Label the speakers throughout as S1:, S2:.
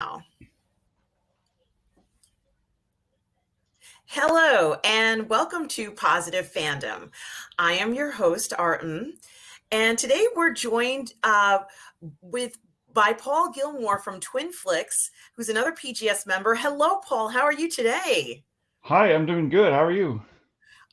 S1: Wow. Hello, and welcome to Positive Fandom. I am your host, Rrr Mmmm, and today we're joined by Paul Gilmore from Twin Flicks, who's another PGS member. Hello, Paul. How are you today?
S2: Hi, I'm doing good. How are you?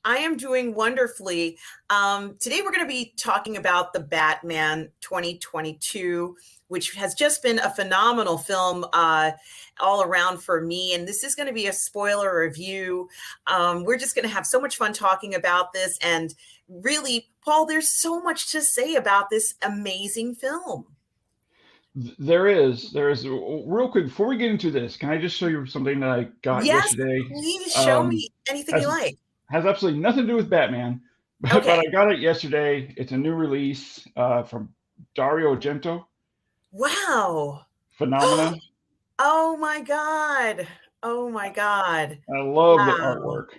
S1: I am doing wonderfully. Today we're going to be talking about the Batman 2022, which has just been a phenomenal film all around for me. And this is going to be a spoiler review. We're just going to have so much fun talking about this. And really, Paul, there's so much to say about this amazing film.
S2: There is. Real quick, before we get into this, can I just show you something that I got
S1: Yes,
S2: yesterday?
S1: please show
S2: Um,
S1: me anything you
S2: has
S1: like.
S2: has absolutely nothing to do with Batman, but
S1: Okay.
S2: I got it yesterday. It's a new release from Dario Argento,
S1: Wow.
S2: Phenomena.
S1: Oh my God. Oh my God.
S2: I love the
S1: Wow.
S2: artwork,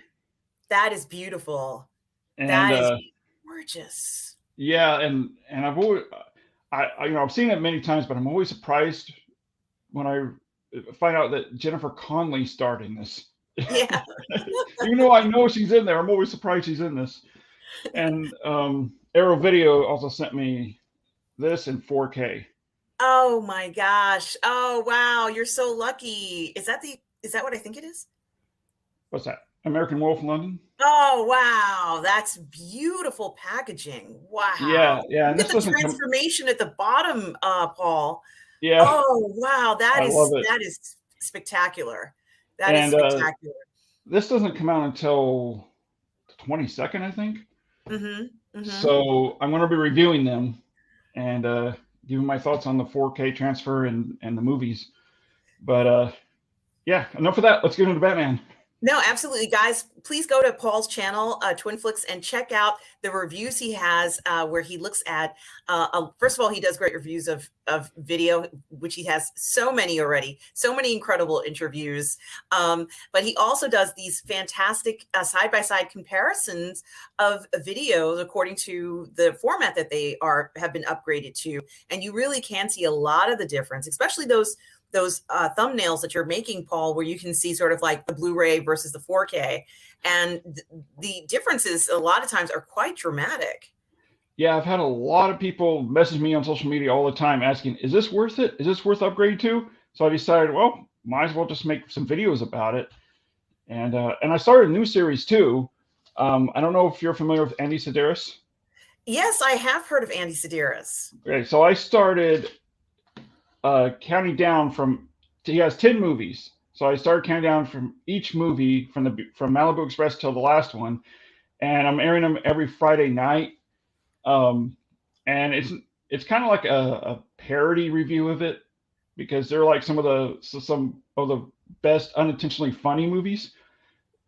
S1: That is beautiful.
S2: and
S1: That is gorgeous.
S2: yeah, and I've always, I've seen it many times, but I'm always surprised when I find out that Jennifer Connelly starred in this.
S1: Yeah.
S2: Even though I know she's in there, I'm always surprised she's in this. And Arrow Video also sent me this in 4K.
S1: Oh my gosh. Oh wow. You're so lucky. Is that what I think it is?
S2: What's that? American Wolf London?
S1: Oh wow. That's beautiful packaging. Wow.
S2: Yeah, yeah. And
S1: Look at
S2: this
S1: the
S2: doesn't come.
S1: transformation at the bottom, Paul.
S2: Yeah,
S1: Oh wow.
S2: I love it.
S1: That is spectacular. That is
S2: And
S1: spectacular.
S2: this doesn't come out until the 22nd, I think.
S1: Mm-hmm. Mm-hmm.
S2: So I'm going to be reviewing them and giving my thoughts on the 4K transfer and the movies. But yeah, enough of that. Let's get into Batman.
S1: No, absolutely, guys. Please go to Paul's channel, Twin Flicks, and check out the reviews he has, where he looks at. First of all, he does great reviews of video, which he has so many already, so many incredible interviews. But he also does these fantastic side by side comparisons of videos according to the format that they have been upgraded to, and you really can see a lot of the difference, especially those thumbnails that you're making, Paul, where you can see sort of like the Blu-ray versus the 4K. And the differences a lot of times are quite dramatic.
S2: Yeah, I've had a lot of people message me on social media all the time asking, "Is this worth it? Is this worth upgrading to?" So I decided, well, might as well just make some videos about it. And I started a new series too. I don't know if you're familiar with Andy Sedaris.
S1: Yes, I have heard of Andy Sedaris.
S2: Okay, so I started counting down from. He has 10 movies, so I started counting down from each movie from Malibu Express till the last one, and I'm airing them every Friday night. Um, and it's kind of like a parody review of it because they're like some of the best unintentionally funny movies.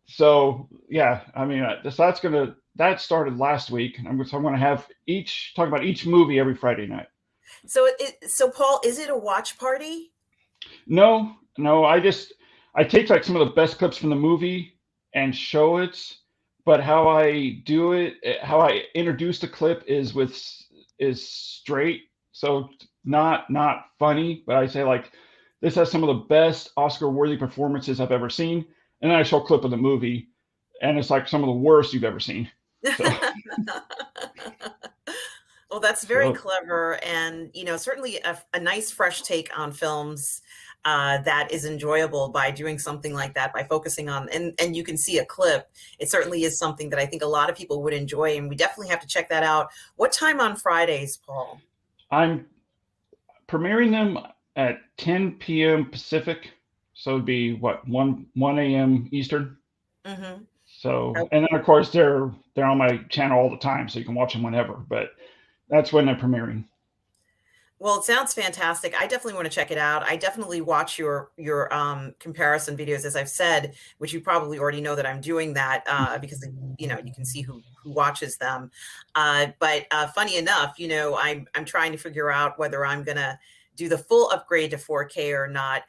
S2: So yeah, I mean that started last week. So I'm gonna have each talk about each movie every Friday night.
S1: So Paul, is it a watch party?
S2: No, no, I take like some of the best clips from the movie and show it, but how I do it, how I introduce the clip is straight, so not funny, but I say like this has some of the best Oscar-worthy performances I've ever seen, and then I show a clip of the movie, and it's like some of the worst you've ever seen. So,
S1: Well, that's very
S2: so
S1: clever, and certainly a nice fresh take on films that is enjoyable by doing something like that, by focusing on and you can see a clip. It certainly is something that I think a lot of people would enjoy, and we definitely have to check that out. What time on Fridays, Paul?
S2: I'm premiering them at 10 p.m. Pacific, so it'd be what 1 a.m. Eastern.
S1: Mm-hmm.
S2: So, and then of course they're on my channel all the time, so you can watch them whenever. But that's when they're premiering.
S1: Well, it sounds fantastic. I definitely want to check it out. I definitely watch your comparison videos, as I've said, which you probably already know that I'm doing that because you can see who watches them. But funny enough, I'm trying to figure out whether I'm gonna do the full upgrade to 4K or not.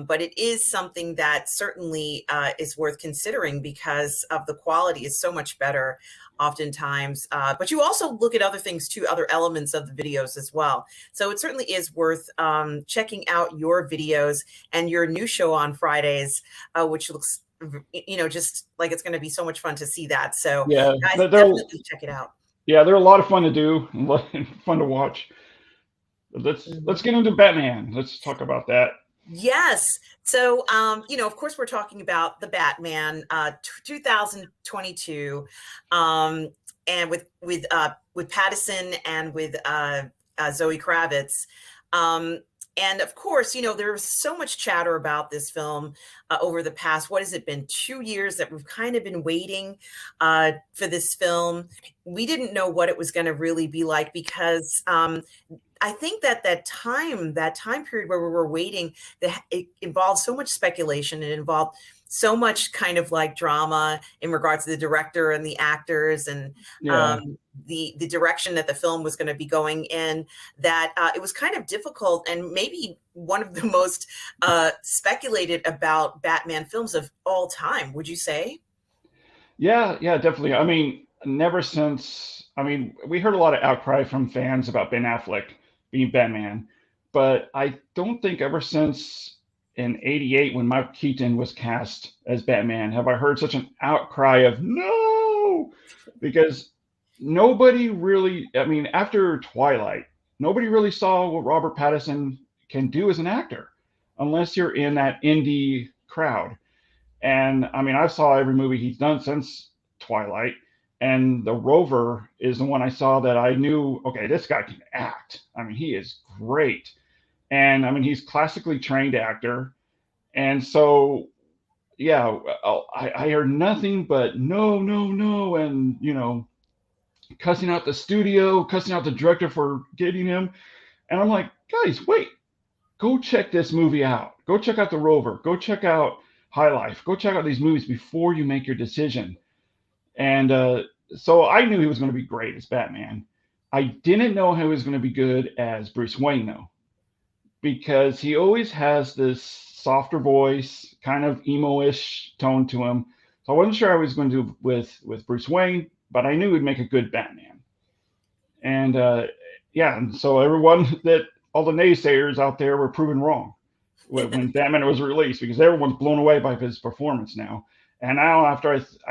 S1: But it is something that certainly is worth considering because of the quality is so much better oftentimes. But you also look at other things too, other elements of the videos as well. So it certainly is worth checking out your videos and your new show on Fridays, which looks, just like it's going to be so much fun to see that. So
S2: Yeah,
S1: guys, definitely check it out.
S2: Yeah, they're a lot of fun to do and fun to watch. Let's get into Batman. Let's talk about that.
S1: Yes. So, of course, we're talking about the Batman 2022, and with Pattinson and with Zoe Kravitz. And of course, there was so much chatter about this film over the past, what has it been, 2 years that we've kind of been waiting for this film. We didn't know what it was going to really be like because I think that time period where we were waiting, that it involved so much speculation. It involved so much kind of like drama in regards to the director and the actors and the direction that the film was going to be going in, that it was kind of difficult and maybe one of the most speculated about Batman films of all time. Would you say?
S2: Yeah, definitely. I mean, we heard a lot of outcry from fans about Ben Affleck being Batman, but I don't think ever since in '88 when Michael Keaton was cast as Batman have I heard such an outcry of no, because nobody really, after Twilight, nobody really saw what Robert Pattinson can do as an actor unless you're in that indie crowd. And I saw every movie he's done since Twilight, and The Rover is the one I saw that I knew, okay, this guy can act. He is great. And he's classically trained actor. And so, yeah, I heard nothing but no, no, no. And, cussing out the studio, cussing out the director for getting him. And I'm like, guys, wait, go check this movie out. Go check out The Rover. Go check out High Life. Go check out these movies before you make your decision. And so I knew he was going to be great as Batman. I didn't know he was going to be good as Bruce Wayne, though, because he always has this softer voice, kind of emo-ish tone to him. So I wasn't sure how he was going to do with Bruce Wayne, but I knew he'd make a good Batman. And and so all the naysayers out there were proven wrong when Batman was released, because everyone's blown away by his performance now. And now I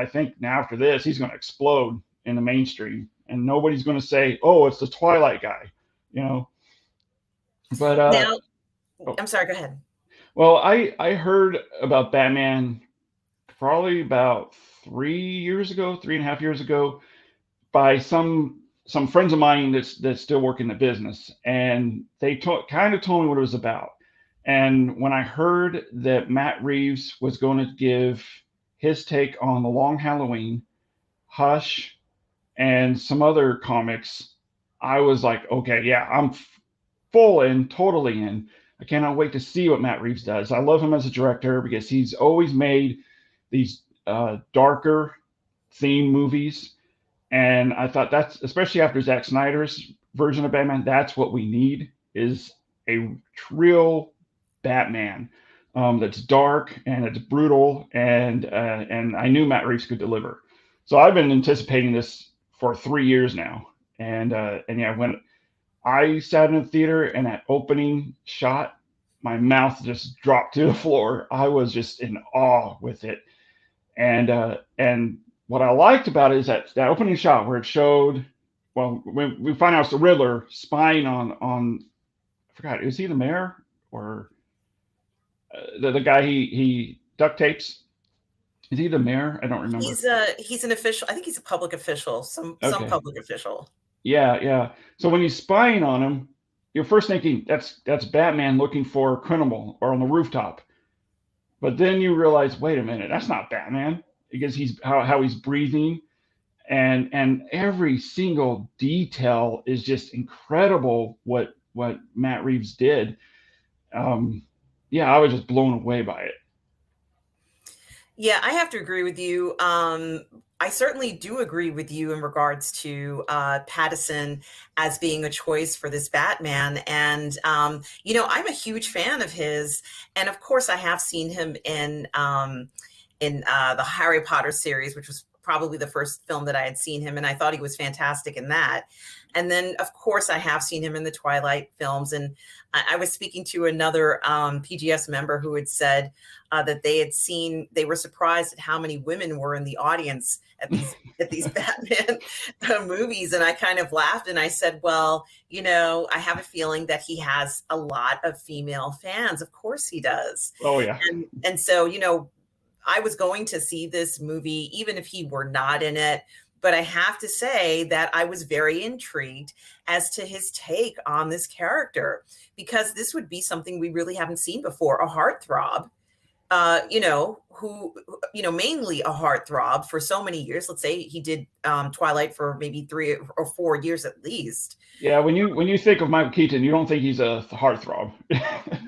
S2: think after this, he's going to explode in the mainstream, and nobody's going to say, "Oh, it's the Twilight guy," But
S1: now, I'm sorry. Go ahead.
S2: Well, I heard about Batman probably about 3.5 years ago, by some friends of mine that still work in the business, and they kind of told me what it was about. And when I heard that Matt Reeves was going to give his take on The Long Halloween, Hush, and some other comics, I was like, okay, yeah, I'm full in, totally in. I cannot wait to see what Matt Reeves does. I love him as a director because he's always made these darker theme movies. And I thought that's, especially after Zack Snyder's version of Batman, that's what we need, is a real Batman that's dark and it's brutal. And I knew Matt Reeves could deliver. So I've been anticipating this for 3 years now. And yeah, when I sat in the theater and that opening shot, my mouth just dropped to the floor. I was just in awe with it. And what I liked about it is that opening shot where it showed, well, when we find out it's the Riddler spying on I forgot, is he the mayor or the guy he duct tapes? Is he the mayor? I don't remember.
S1: He's an official. I think he's a public official, some public official.
S2: Yeah. So when he's spying on him, you're first thinking that's Batman looking for a criminal or on the rooftop. But then you realize, wait a minute, that's not Batman, because he's how he's breathing, and every single detail is just incredible. What Matt Reeves did. Yeah, I was just blown away by it.
S1: Yeah, I have to agree with you. I certainly do agree with you in regards to Pattinson as being a choice for this Batman. And, I'm a huge fan of his. And of course, I have seen him in the Harry Potter series, which was probably the first film that I had seen him, and I thought he was fantastic in that. And then, of course, I have seen him in the Twilight films. And I was speaking to another PGS member who had said that they were surprised at how many women were in the audience at these Batman movies. And I kind of laughed and I said, well, I have a feeling that he has a lot of female fans. Of course he does.
S2: Oh yeah.
S1: And so, I was going to see this movie, even if he were not in it. But I have to say that I was very intrigued as to his take on this character, because this would be something we really haven't seen before, a heartthrob, mainly a heartthrob for so many years. Let's say he did Twilight for maybe 3 or 4 years at least.
S2: Yeah, when you think of Michael Keaton, you don't think he's a heartthrob.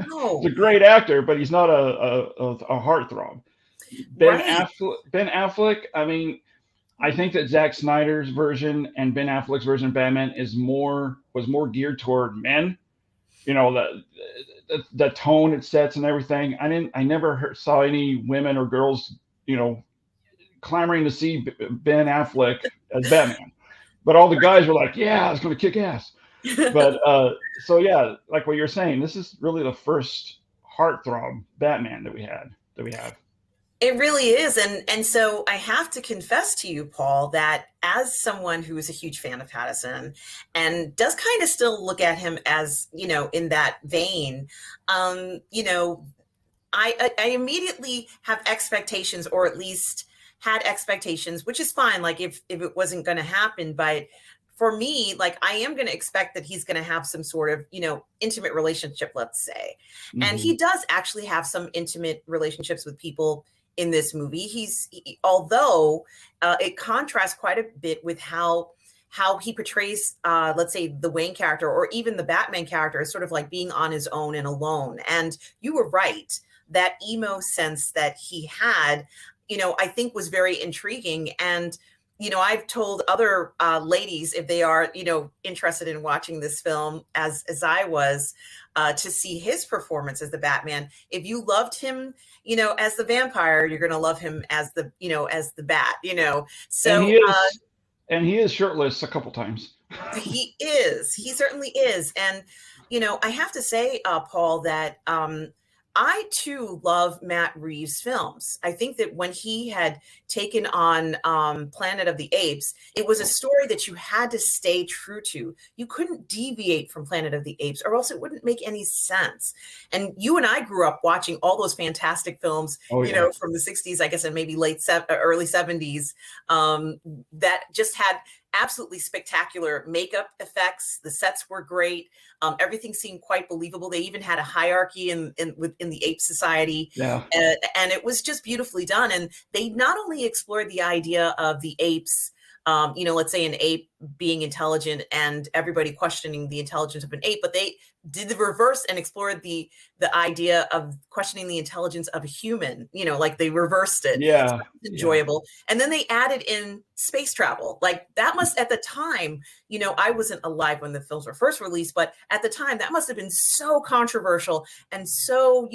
S1: No.
S2: He's a great actor, but he's not a heartthrob.
S1: Right.
S2: Ben Affleck. I mean, I think that Zack Snyder's version and Ben Affleck's version of Batman was more geared toward men. You know, the tone it sets and everything. I never saw any women or girls, clamoring to see Ben Affleck as Batman. But all the guys were like, "Yeah, it's going to kick ass." But so yeah, like what you're saying, this is really the first heartthrob Batman that we have.
S1: It really is. And so I have to confess to you, Paul, that as someone who is a huge fan of Pattinson and does kind of still look at him as, in that vein, I immediately have expectations, or at least had expectations, which is fine. Like if it wasn't going to happen, but for me, like I am going to expect that he's going to have some sort of, intimate relationship, let's say. And
S2: Mm-hmm.
S1: he does actually have some intimate relationships with people in this movie. Although it contrasts quite a bit with how he portrays, let's say, the Wayne character or even the Batman character as sort of like being on his own and alone. And you were right, that emo sense that he had, I think was very intriguing. And I've told other ladies, if they are, interested in watching this film as I was, to see his performance as the Batman. If you loved him, as the vampire, you're going to love him as as the Bat.
S2: And
S1: So
S2: he is shirtless a couple times.
S1: he is. He certainly is. And I have to say, Paul, that I too love Matt Reeves' films. I think that when he had taken on Planet of the Apes, it was a story that you had to stay true to. You couldn't deviate from Planet of the Apes, or else it wouldn't make any sense. And you and I grew up watching all those fantastic films,
S2: Oh yeah.
S1: from the 60s, I guess, and maybe early 70s, that just had absolutely spectacular makeup effects. The sets were great. Everything seemed quite believable. They even had a hierarchy within the ape society,
S2: Yeah.
S1: and it was just beautifully done. And they not only explored the idea of the apes, let's say an ape being intelligent and everybody questioning the intelligence of an ape, but they did the reverse and explored the idea of questioning the intelligence of a human. Like they reversed it. So
S2: Yeah.
S1: that was
S2: Yeah.
S1: enjoyable. And then they added in space travel. Like that must, at the time, I wasn't alive when the films were first released, but at the time that must have been so controversial and so,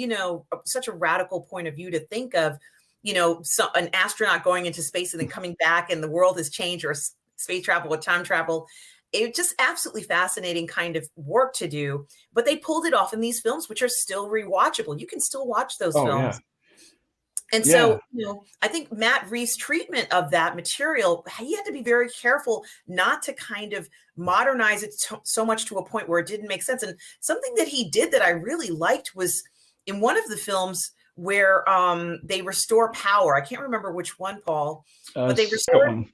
S1: such a radical point of view to think of, an astronaut going into space and then coming back and the world has changed, or space travel or time travel. It just absolutely fascinating kind of work to do, but they pulled it off in these films, which are still rewatchable. You can still watch those
S2: Oh yeah.
S1: films. And
S2: Yeah.
S1: so, I think Matt Reeves' treatment of that material, he had to be very careful not to kind of modernize it so much to a point where it didn't make sense. And something that he did that I really liked was in one of the films where they restore power. I can't remember which one, Paul, but they
S2: Second
S1: restored,
S2: one.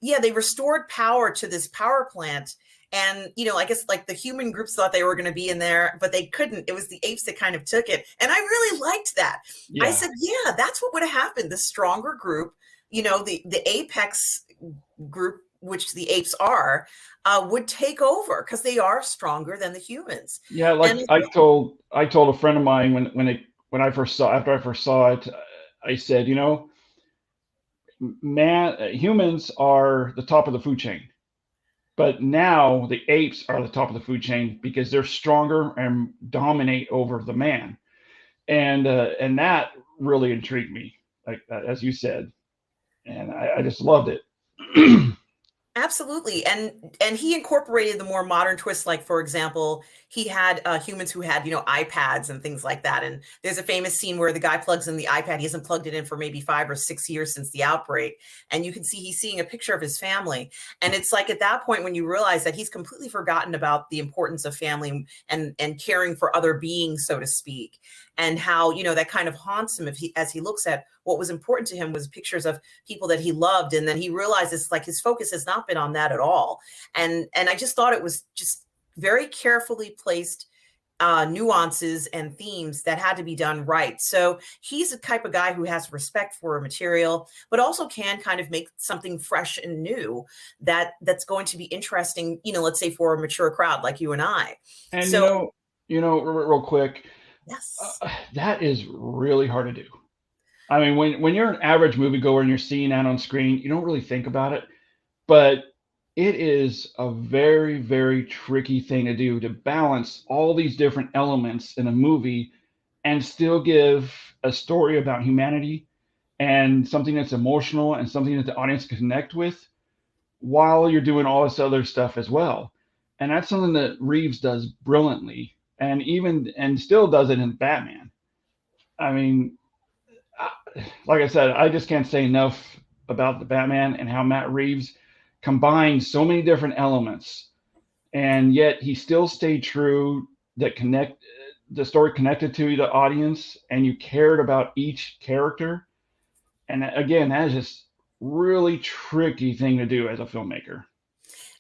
S1: yeah, they restored power to this power plant. And, I guess like the human groups thought they were going to be in there, but they couldn't. It was the apes that kind of took it. And I really liked that. I
S2: Yeah.
S1: said, yeah, that's what would have happened. The stronger group, the apex group, which the apes are, would take over because they are stronger than the humans.
S2: Yeah.
S1: And
S2: Like I told a friend of mine when I first saw after I first saw it, I said, humans are the top of the food chain, but now the apes are the top of the food chain because they're stronger and dominate over the man, and that really intrigued me, like as you said, and I just loved it.
S1: Absolutely, and he incorporated the more modern twists. Like, for example, he had humans who had, iPads and things like that. And there's a famous scene where the guy plugs in the iPad. He hasn't plugged it in for maybe 5 or 6 years since the outbreak, and you can see he's seeing a picture of his family. And it's like at that point when you realize that he's completely forgotten about the importance of family and caring for other beings, so to speak, and how that kind of haunts him as he looks at what was important to him was pictures of people that he loved, and then he realizes like his focus has not been on that at all. And I just thought it was just very carefully placed nuances and themes that had to be done right. So he's the type of guy who has respect for material, but also can kind of make something fresh and new that's going to be interesting, let's say for a mature crowd like you and I.
S2: And
S1: So
S2: real quick,
S1: yes.
S2: that is really hard to do. I mean, when you're an average moviegoer and you're seeing that on screen, you don't really think about it, but it is a very, very tricky thing to do, to balance all these different elements in a movie and still give a story about humanity and something that's emotional and something that the audience can connect with while you're doing all this other stuff as well. And that's something that Reeves does brilliantly, and still does it in Batman. I mean, like I said, I just can't say enough about the Batman and how Matt Reeves combined so many different elements, and yet he still stayed true, that connect the story connected to the audience, and you cared about each character. And again, that is just really tricky thing to do as a filmmaker.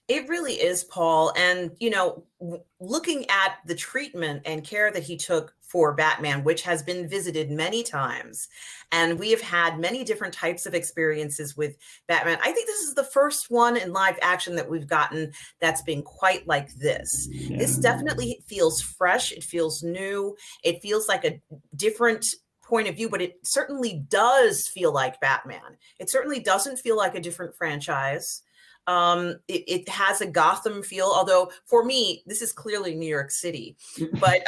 S1: It really is, Paul. And, looking at the treatment and care that he took for Batman, which has been visited many times, and we have had many different types of experiences with Batman. I think this is the first one in live action that we've gotten that's been quite like this.
S2: Yeah.
S1: This definitely feels fresh. It feels new. It feels like a different point of view, but it certainly does feel like Batman. It certainly doesn't feel like a different franchise. It has a Gotham feel, although for me, this is clearly New York City. But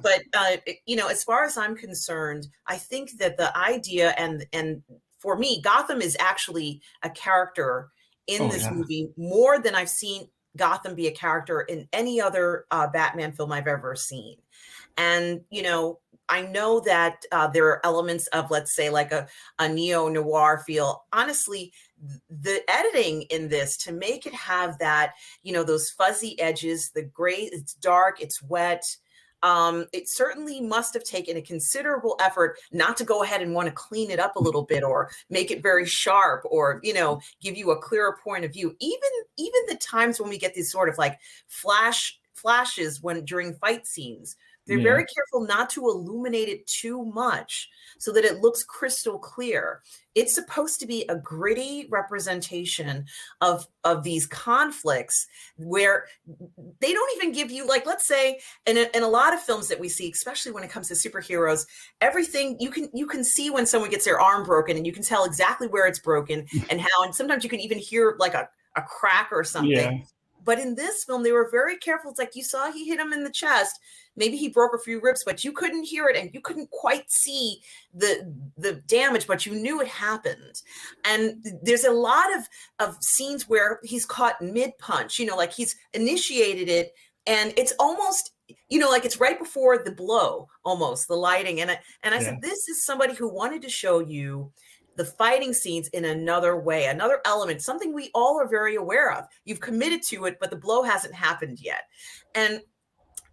S1: as far as I'm concerned, I think that the idea and for me, Gotham is actually a character in this movie more than I've seen Gotham be a character in any other Batman film I've ever seen. And, I know that there are elements of, let's say, like a neo-noir feel. Honestly, the editing in this to make it have that, those fuzzy edges, the gray, it's dark, it's wet. It certainly must have taken a considerable effort not to go ahead and want to clean it up a little bit or make it very sharp or, give you a clearer point of view. Even the times when we get these sort of like flashes during fight scenes, they're very careful not to illuminate it too much so that it looks crystal clear. It's supposed to be a gritty representation of these conflicts where they don't even give you, like, let's say in a lot of films that we see, especially when it comes to superheroes, everything you can see when someone gets their arm broken and you can tell exactly where it's broken and how, and sometimes you can even hear like a crack or something. Yeah. But in this film, they were very careful. It's like you saw he hit him in the chest. Maybe he broke a few ribs, but you couldn't hear it and you couldn't quite see the damage, but you knew it happened. And there's a lot of scenes where he's caught mid-punch, like he's initiated it and it's almost, like it's right before the blow, almost, the lighting. And I said, this is somebody who wanted to show you the fighting scenes in another way, another element, something we all are very aware of. You've committed to it, but the blow hasn't happened yet. And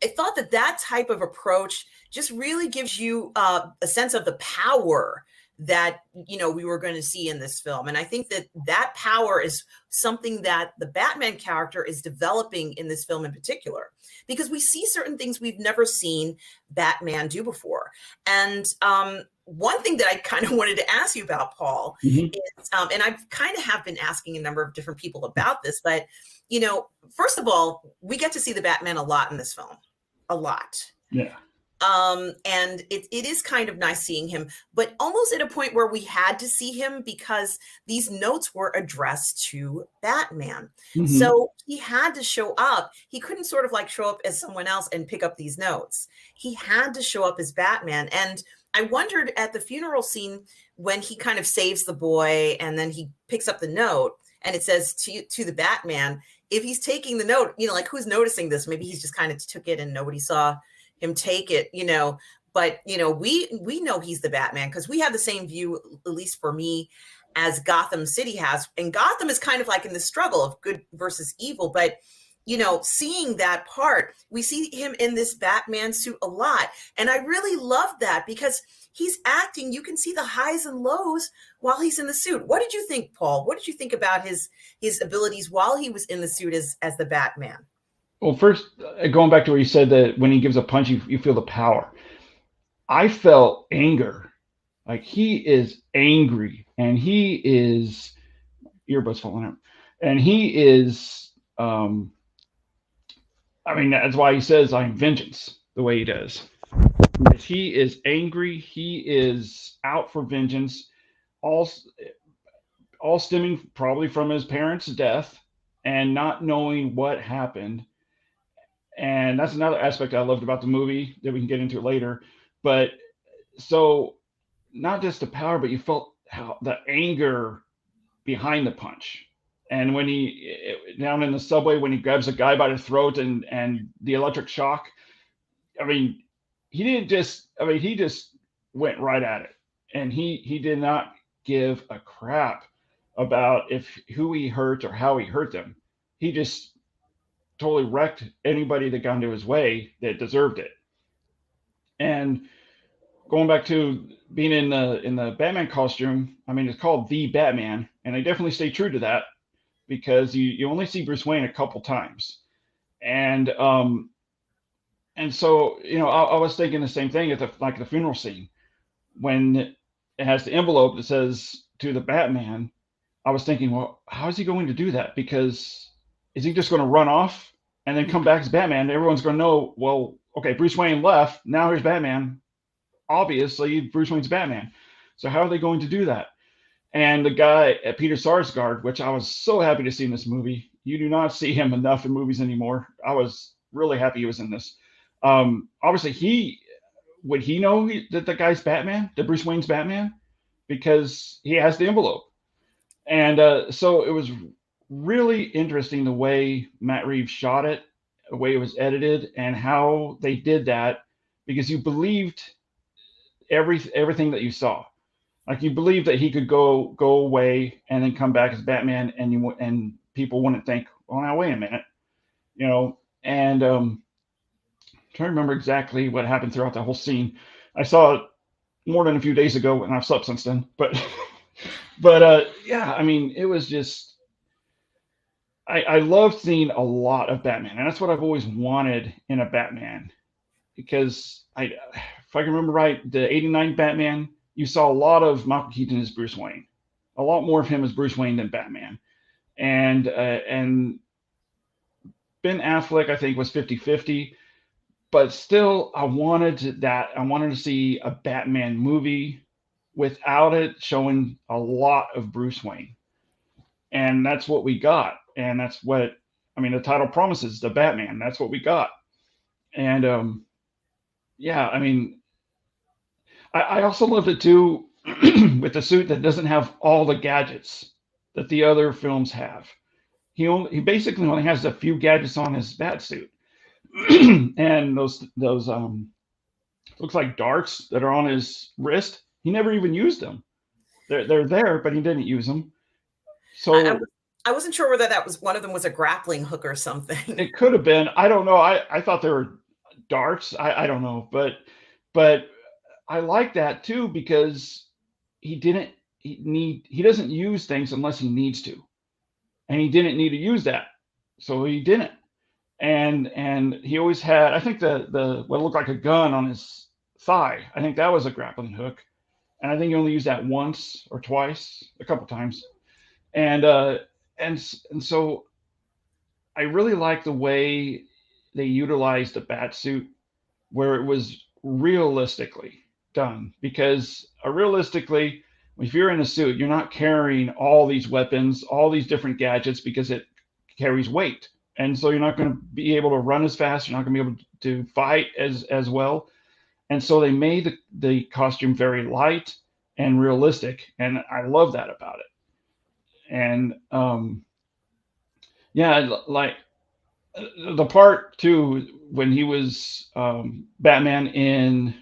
S1: I thought that type of approach just really gives you a sense of the power that, we were going to see in this film. And I think that power is something that the Batman character is developing in this film in particular, because we see certain things we've never seen Batman do before. And one thing that I kind of wanted to ask you about, Paul, is, and I've kind of have been asking a number of different people about this, but, first of all, we get to see the Batman a lot in this film, a lot.
S2: Yeah.
S1: And it is kind of nice seeing him, but almost at a point where we had to see him because these notes were addressed to Batman.
S2: Mm-hmm.
S1: So he had to show up. He couldn't sort of like show up as someone else and pick up these notes. He had to show up as Batman. And I wondered at the funeral scene when he kind of saves the boy and then he picks up the note and it says to the Batman, if he's taking the note, like who's noticing this? Maybe he's just kind of took it and nobody saw him take it, but we know he's the Batman because we have the same view, at least for me, as Gotham City has. And Gotham is kind of like in the struggle of good versus evil, but seeing that part, we see him in this Batman suit a lot. And I really love that because he's acting, you can see the highs and lows while he's in the suit. What did you think, Paul? What did you think about his abilities while he was in the suit as the Batman?
S2: Well, first, going back to where you said that when he gives a punch, you feel the power. I felt anger. Like he is angry and he is earbuds falling out. And he is that's why he says I'm vengeance the way he does. Because he is angry, he is out for vengeance, all stemming probably from his parents' death and not knowing what happened. And that's another aspect I loved about the movie that we can get into later. But so not just the power, but you felt how the anger behind the punch. And when he down in the subway, when he grabs a guy by the throat and the electric shock, I mean, he just went right at it. And he did not give a crap about who he hurt or how he hurt them. He just totally wrecked anybody that got into his way that deserved it. And going back to being in the Batman costume, I mean, it's called the Batman, and they definitely stay true to that because you only see Bruce Wayne a couple times, and so I was thinking the same thing at the funeral scene when it has the envelope that says to the Batman. I was thinking, well, how is he going to do that? Because is he just going to run off and then come back as Batman? Everyone's going to know, well, okay, Bruce Wayne left. Now here's Batman. Obviously, Bruce Wayne's Batman. So how are they going to do that? And the guy at Peter Sarsgaard, which I was so happy to see in this movie. You do not see him enough in movies anymore. I was really happy he was in this. Obviously, would he know that the guy's Batman, that Bruce Wayne's Batman? Because he has the envelope. And so it was really interesting the way Matt Reeves shot it, the way it was edited, and how they did that, because you believed everything that you saw. Like you believed that he could go away and then come back as Batman, and people wouldn't think, "Oh, now wait a minute," And I'm trying to remember exactly what happened throughout the whole scene. I saw it more than a few days ago, and I've slept since then. But yeah, I mean, it was just I loved seeing a lot of Batman, and that's what I've always wanted in a Batman, because if I can remember right, the '89 Batman, you saw a lot of Michael Keaton as Bruce Wayne, a lot more of him as Bruce Wayne than Batman, and Ben Affleck I think was 50-50, but still I wanted to see a Batman movie without it showing a lot of Bruce Wayne. And that's what we got. And that's what, the title promises, the Batman. That's what we got. And yeah, I also loved it too with the suit that doesn't have all the gadgets that the other films have. He basically only has a few gadgets on his bat suit. And those looks like darts that are on his wrist. He never even used them. They're there, but he didn't use them. So
S1: I wasn't sure whether that was one of them was a grappling hook or something.
S2: It could have been. I don't know. I thought they were darts. I don't know, but I like that too because he doesn't use things unless he needs to, and he didn't need to use that, so he didn't. And he always had, I think the what looked like a gun on his thigh. I think that was a grappling hook, and I think he only used that once or twice, a couple times, and so I really like the way they utilized the bat suit, where it was realistically done, because realistically, if you're in a suit, you're not carrying all these weapons, all these different gadgets, because it carries weight. And so you're not going to be able to run as fast. You're not going to be able to fight as well. And so they made the costume very light and realistic. And I love that about it. And yeah, like the part too, when he was Batman in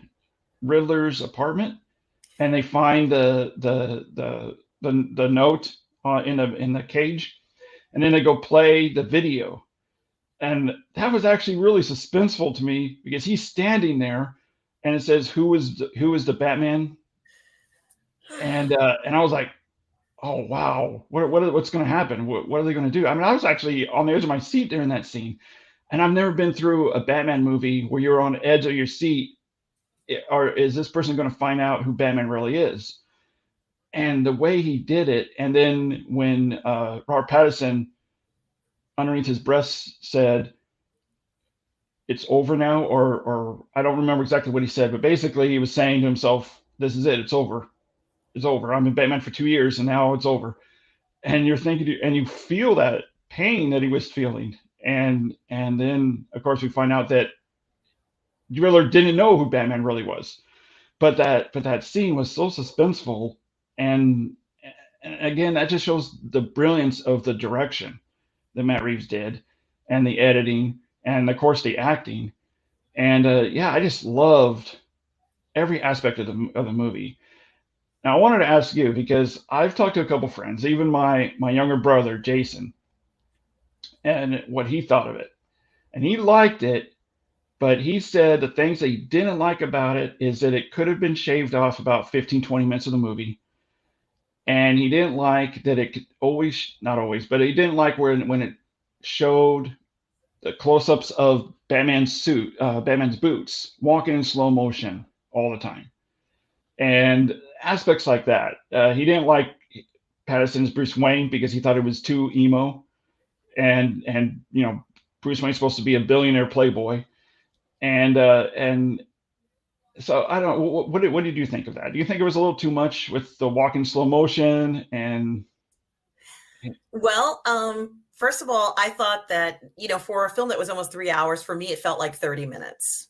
S2: Riddler's apartment, and they find the note in the cage, and then they go play the video, and that was actually really suspenseful to me, because he's standing there, and it says who is the Batman, and I was like, oh wow, what's going to happen? What are they going to do? I mean, I was actually on the edge of my seat during that scene, and I've never been through a Batman movie where you're on the edge of your seat. Or is this person going to find out who Batman really is? And the way he did it, and then when Robert Pattinson, underneath his breath, said, "It's over now," or I don't remember exactly what he said, but basically he was saying to himself, "This is it. It's over. It's over. I've been Batman for 2 years, and now it's over." And you're thinking, and you feel that pain that he was feeling, and then of course we find out that Riddler didn't know who Batman really was. But that scene was so suspenseful, and, and again, that just shows the brilliance of the direction that Matt Reeves did, and the editing, and of course the acting. And yeah, I just loved every aspect of the movie. Now, I wanted to ask you, because I've talked to a couple friends, even my younger brother Jason, and what he thought of it, and he liked it. But he said the things that he didn't like about it is that it could have been shaved off about 15, 20 minutes of the movie. And he didn't like that it could always, not always, but he didn't like when it showed the close-ups of Batman's suit, Batman's boots, walking in slow motion all the time. And aspects like that. He didn't like Pattinson's Bruce Wayne because he thought it was too emo. And Bruce Wayne's supposed to be a billionaire playboy. And so I don't know, what did you think of that? Do you think it was a little too much with the walking slow motion? And
S1: Well, first of all, I thought that, for a film that was almost 3 hours, for me, it felt like 30 minutes.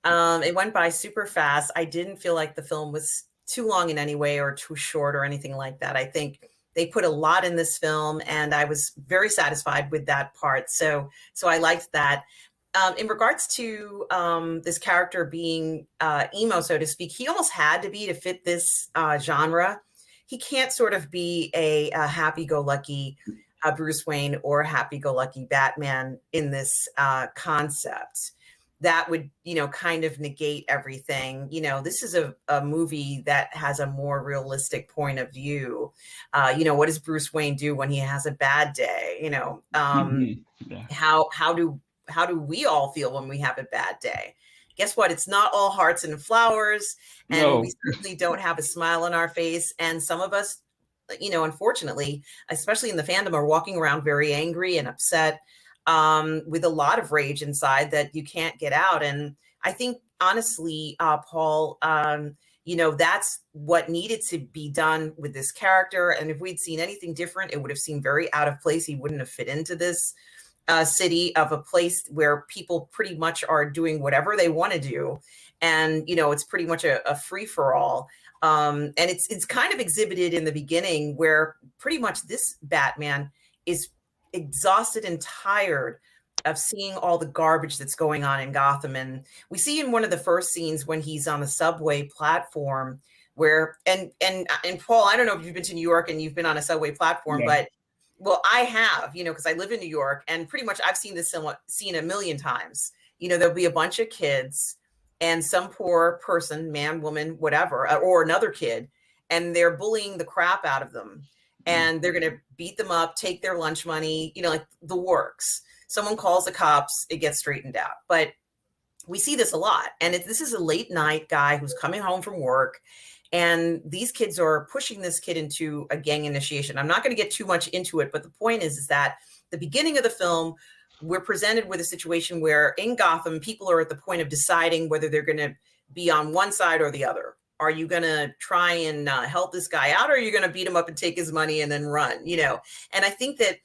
S1: It went by super fast. I didn't feel like the film was too long in any way or too short or anything like that. I think they put a lot in this film, and I was very satisfied with that part. So I liked that. In regards to this character being emo, so to speak, he almost had to be to fit this genre. He can't sort of be a happy-go-lucky Bruce Wayne or happy-go-lucky Batman in this concept. That would, kind of negate everything. This is a movie that has a more realistic point of view. What does Bruce Wayne do when he has a bad day?
S2: yeah.
S1: How do we all feel when we have a bad day? Guess what? It's not all hearts and flowers, and
S2: No.
S1: we certainly don't have a smile on our face. And some of us, unfortunately, especially in the fandom, are walking around very angry and upset, with a lot of rage inside that you can't get out. And I think, honestly, Paul, that's what needed to be done with this character. And if we'd seen anything different, it would have seemed very out of place. He wouldn't have fit into this city of a place where people pretty much are doing whatever they want to do. And, it's pretty much a free for all. And it's kind of exhibited in the beginning, where pretty much this Batman is exhausted and tired of seeing all the garbage that's going on in Gotham. And we see in one of the first scenes when he's on the subway platform where, and Paul, I don't know if you've been to New York and you've been on a subway platform,
S2: Yeah.
S1: but well, I have, because I live in New York, and pretty much I've seen this scene a million times. There'll be a bunch of kids and some poor person, man, woman, whatever, or another kid, and they're bullying the crap out of them. And they're going to beat them up, take their lunch money, like the works. Someone calls the cops, it gets straightened out. But we see this a lot. And this is a late night guy who's coming home from work. And these kids are pushing this kid into a gang initiation. I'm not going to get too much into it, but the point is that the beginning of the film, we're presented with a situation where in Gotham, people are at the point of deciding whether they're going to be on one side or the other. Are you going to try and help this guy out, or are you going to beat him up and take his money and then run? You know, and I think that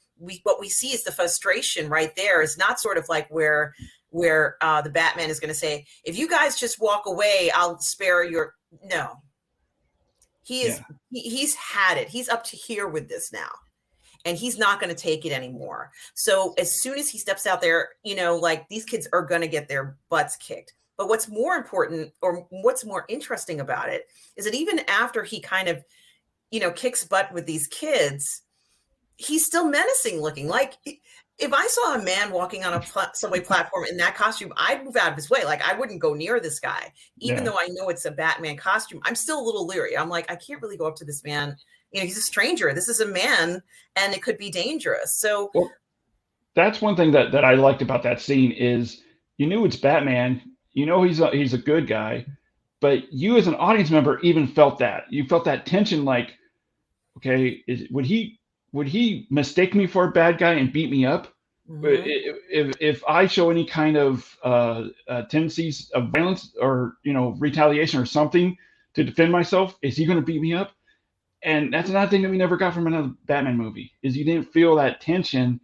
S1: what we see is the frustration right there is not sort of like where the Batman is going to say, if you guys just walk away, I'll spare your. No, he's had it. He's up to here with this now. And he's not going to take it anymore. So as soon as he steps out there, you know, like these kids are going to get their butts kicked. But what's more important, or what's more interesting about it, is that even after he kind of, you know, kicks butt with these kids, he's still menacing looking. Like if I saw a man walking on a subway platform in that costume, I'd move out of his way. Like I wouldn't go near this guy, even though I know it's a Batman costume. I'm still a little leery. I'm like, I can't really go up to this man. You know, he's a stranger. This is a man, and it could be dangerous. So
S2: that's one thing that I liked about that scene is you knew it's Batman. You know he's a good guy, but you as an audience member even felt that. You felt that tension. Like, okay, would he mistake me for a bad guy and beat me up? Mm-hmm. If I show any kind of tendencies of violence or retaliation or something to defend myself, is he going to beat me up? And that's another thing that we never got from another Batman movie, is you didn't feel that tension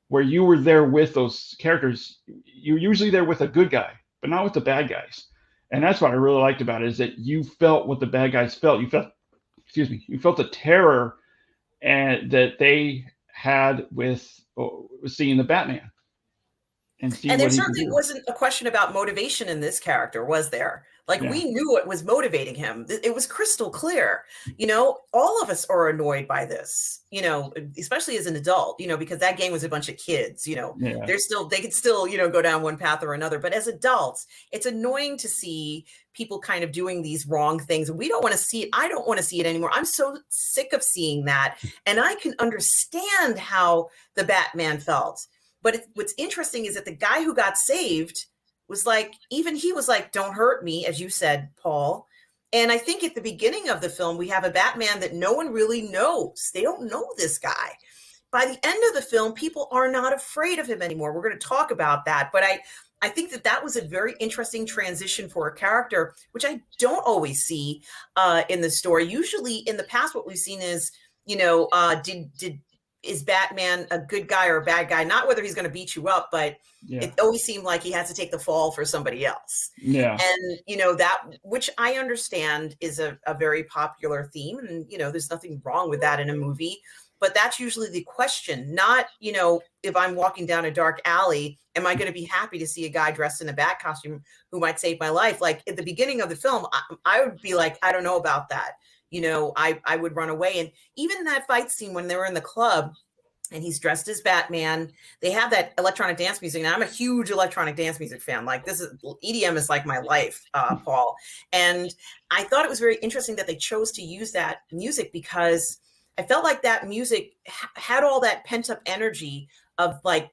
S2: where you were there with those characters. You're usually there with a good guy, but not with the bad guys. And that's what I really liked about it, is that you felt what the bad guys felt. You felt the terror that they had with seeing the Batman.
S1: And there certainly wasn't a question about motivation in this character, was there? Like we knew what was motivating him. It was crystal clear. You know, all of us are annoyed by this, you know, especially as an adult, you know, because that gang was a bunch of kids, you know, they could still, you know, go down one path or another. But as adults, it's annoying to see people kind of doing these wrong things. We don't want to see it. I don't want to see it anymore. I'm so sick of seeing that. And I can understand how the Batman felt. But what's interesting is that the guy who got saved was like, even he was like, don't hurt me, as you said, Paul. And I think at the beginning of the film, we have a Batman that no one really knows. They don't know this guy. By the end of the film, people are not afraid of him anymore. We're going to talk about that. But I think that was a very interesting transition for a character, which I don't always see in the story. Usually in the past, what we've seen is, you know, is Batman a good guy or a bad guy? Not whether he's going to beat you up, but it always seemed like he has to take the fall for somebody else. Yeah. And, you know, that, which I understand is a very popular theme. And, you know, there's nothing wrong with that in a movie. But that's usually the question, not, you know, if I'm walking down a dark alley, am I going to be happy to see a guy dressed in a bat costume who might save my life? Like at the beginning of the film, I would be like, I don't know about that. You know, I would run away. And even that fight scene when they were in the club and he's dressed as Batman, they have that electronic dance music. And I'm a huge electronic dance music fan. Like EDM is like my life, Paul. And I thought it was very interesting that they chose to use that music, because I felt like that music had all that pent up energy of like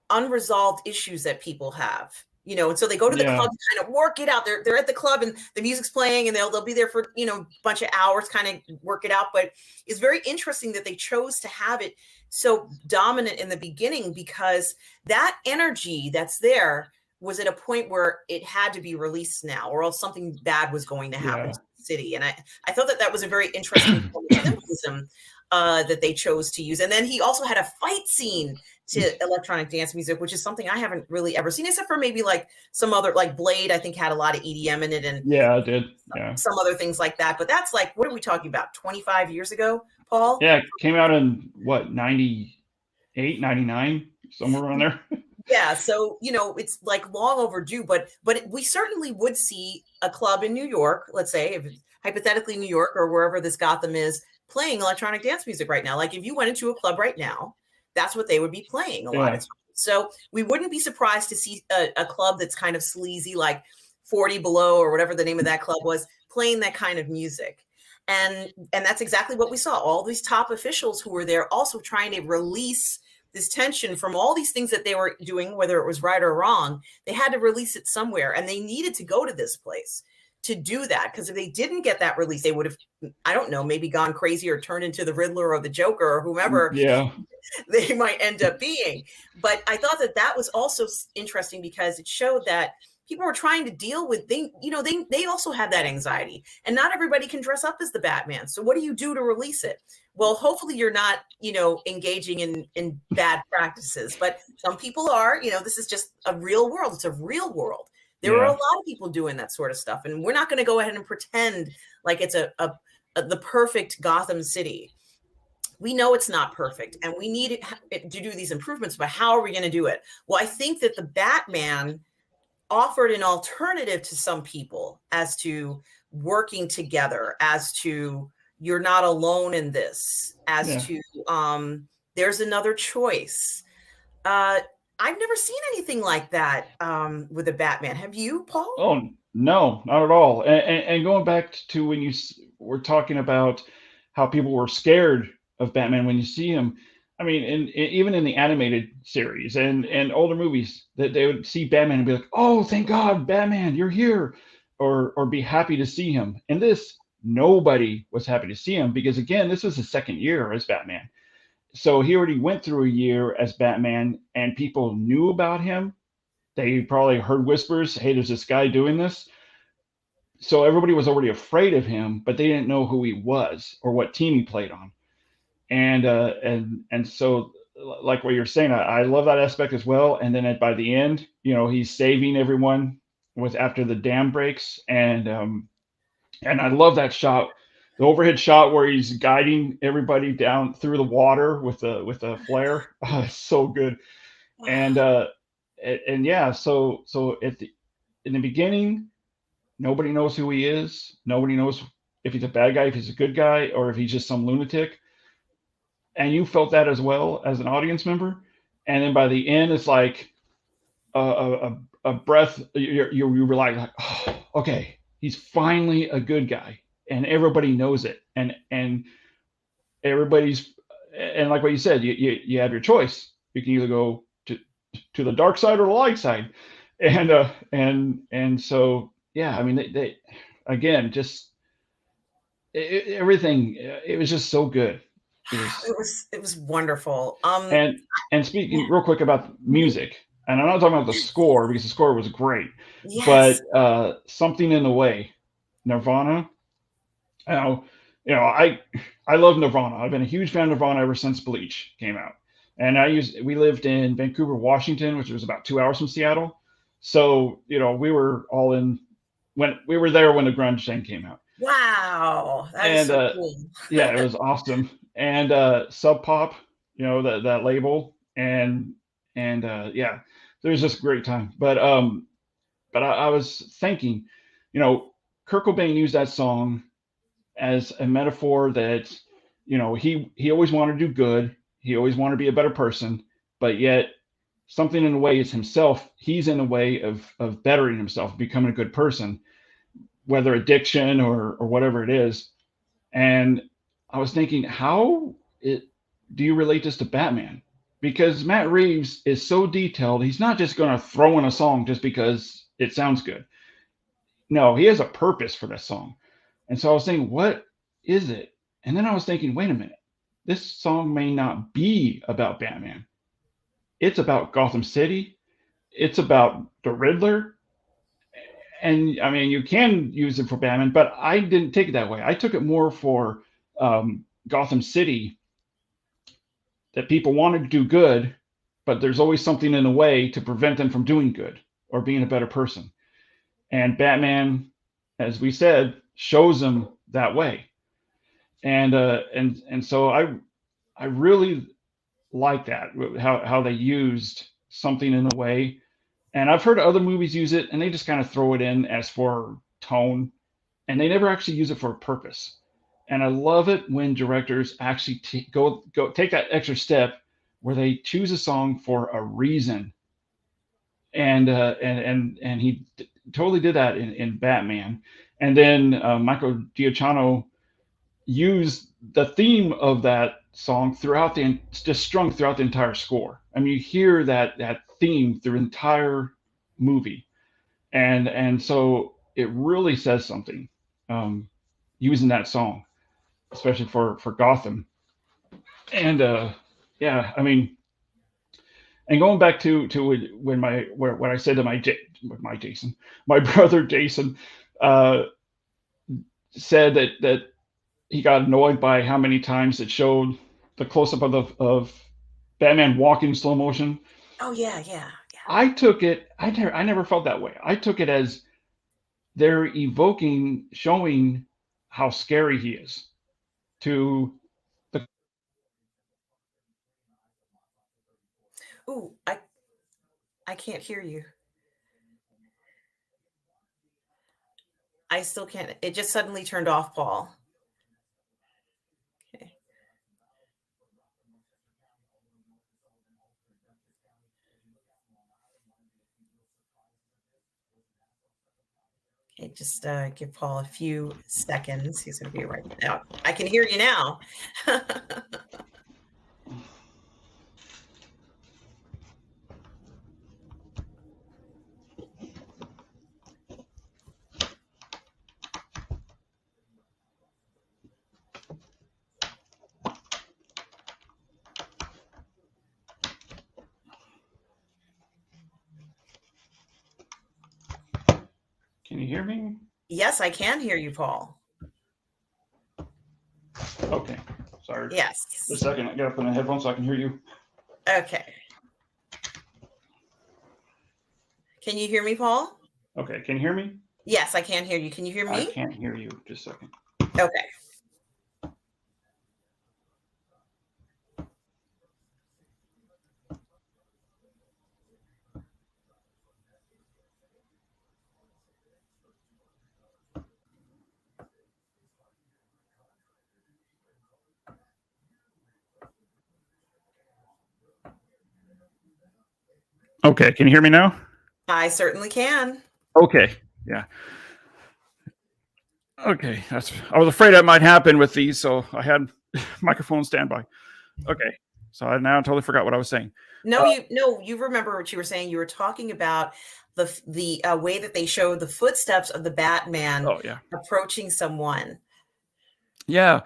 S1: unresolved issues that people have. You know, and so they go to the club to kind of work it out. They're at the club and the music's playing and they'll be there for, you know, a bunch of hours, kind of work it out. But it's very interesting that they chose to have it so dominant in the beginning, because that energy that's there was at a point where it had to be released now, or else something bad was going to happen to the city. And I thought that was a very interesting symbolism that they chose to use. And then he also had a fight scene to electronic dance music, which is something I haven't really ever seen, except for maybe like some other, like Blade, I think had a lot of EDM in it. And
S2: it did.
S1: Some other things like that. But that's like, what are we talking about? 25 years ago, Paul?
S2: Yeah. It came out in what, 98, 99, somewhere around there.
S1: Yeah. So, you know, it's like long overdue, but we certainly would see a club in New York, let's say, if hypothetically New York or wherever this Gotham is, playing electronic dance music right now. Like if you went into a club right now, that's what they would be playing a lot of times. So we wouldn't be surprised to see a club that's kind of sleazy, like 40 Below or whatever the name of that club was, playing that kind of music. And that's exactly what we saw. All these top officials who were there also trying to release this tension from all these things that they were doing, whether it was right or wrong. They had to release it somewhere, and they needed to go to this place. to do that, because if they didn't get that release, they would have, I don't know, maybe gone crazy or turned into the Riddler or the Joker or whomever
S2: Yeah.
S1: they might end up being. But I thought that that was also interesting because it showed that people were trying to deal with they also have that anxiety, and not everybody can dress up as the Batman. So what do you do to release it? Well, hopefully you're not engaging in bad practices, but some people are. This is just a real world. It's a real world. There are a lot of people doing that sort of stuff, and we're not going to go ahead and pretend like it's the perfect Gotham City. We know it's not perfect, and we need to do these improvements, but how are we going to do it? Well, I think that the Batman offered an alternative to some people as to working together, as to you're not alone in this, as to there's another choice. I've never seen anything like that with a Batman. Have you, Paul?
S2: Oh, no, not at all. And going back to when you were talking about how people were scared of Batman when you see him, I mean, even in the animated series and older movies, that they would see Batman and be like, "Oh, thank God, Batman, you're here," or be happy to see him. And this, nobody was happy to see him because, again, this was his second year as Batman. So he already went through a year as Batman, and people knew about him. They probably heard whispers, "Hey, there's this guy doing this." So everybody was already afraid of him, but they didn't know who he was or what team he played on. And so, like what you're saying, I love that aspect as well. And then by the end, he's saving everyone with after the dam breaks, and I love that shot, the overhead shot where he's guiding everybody down through the water with a flare. Oh, it's so good. And yeah, so in the beginning, nobody knows who he is. Nobody knows if he's a bad guy, if he's a good guy, or if he's just some lunatic. And you felt that as well as an audience member. And then by the end, it's like a breath. You were like, "Oh, okay, he's finally a good guy," and everybody knows it. And everybody's, and like what you said, you have your choice. You can either go to the dark side or the light side, and so yeah, I mean they again just everything. It was just so good.
S1: It was wonderful.
S2: And speaking real quick about music, and I'm not talking about the score because the score was great,
S1: Yes.
S2: but something in the way, Nirvana. Now, I love Nirvana. I've been a huge fan of Nirvana ever since Bleach came out, and we lived in Vancouver, Washington, which was about 2 hours from Seattle. So we were all in when we were there when the grunge thing came out.
S1: Wow, that is
S2: And
S1: so cool.
S2: yeah, it was awesome. And Sub Pop, that label, and yeah, it was just a great time. But I was thinking, Kurt Cobain used that song as a metaphor that he always wanted to do good, he always wanted to be a better person, but yet something in the way is himself. He's in a way of bettering himself, becoming a good person, whether addiction or whatever it is. And I was thinking, do you relate this to Batman? Because Matt Reeves is so detailed. He's not just going to throw in a song just because it sounds good. No, he has a purpose for this song. And so I was thinking, what is it? And then I was thinking, wait a minute. This song may not be about Batman. It's about Gotham City. It's about the Riddler. And I mean, you can use it for Batman, but I didn't take it that way. I took it more for Gotham City, that people wanted to do good, but there's always something in the way to prevent them from doing good or being a better person. And Batman, as we said, shows them that way. And so I really like that, how they used something in the way. And I've heard other movies use it, and they just kind of throw it in as for tone, and they never actually use it for a purpose. And I love it when directors actually go take that extra step where they choose a song for a reason. And he totally did that in Batman. And then Michael Giacchino used the theme of that song just strung throughout the entire score. I mean, you hear that theme through the entire movie, and so it really says something, using that song, especially for Gotham. And yeah, I mean, and going back to when what I said to my brother Jason, uh, said that he got annoyed by how many times it showed the close up of Batman walking slow motion.
S1: Oh yeah, yeah, yeah.
S2: I took it. I never felt that way. I took it as they're showing how scary he is to the.
S1: Ooh, I can't hear you. I still can't. It just suddenly turned off, Paul. Okay. Okay, just give Paul a few seconds. He's going to be right now. I can hear you now.
S2: Can you hear me?
S1: Yes, I can hear you, Paul.
S2: Okay, sorry.
S1: Yes.
S2: Just a second. I gotta put in headphones so I can hear you.
S1: Okay. Can you hear me, Paul?
S2: Okay, can you hear me?
S1: Yes, I can hear you. Can you hear
S2: I
S1: me?
S2: can't hear you. Just a second.
S1: Okay.
S2: Okay, can you hear me now?
S1: I certainly can.
S2: Okay, yeah. Okay, I was afraid that might happen with these, so I had microphone standby. Okay, so I now totally forgot what I was saying.
S1: No, you remember what you were saying. You were talking about the way that they show the footsteps of the Batman
S2: Oh yeah,
S1: approaching someone.
S2: yeah,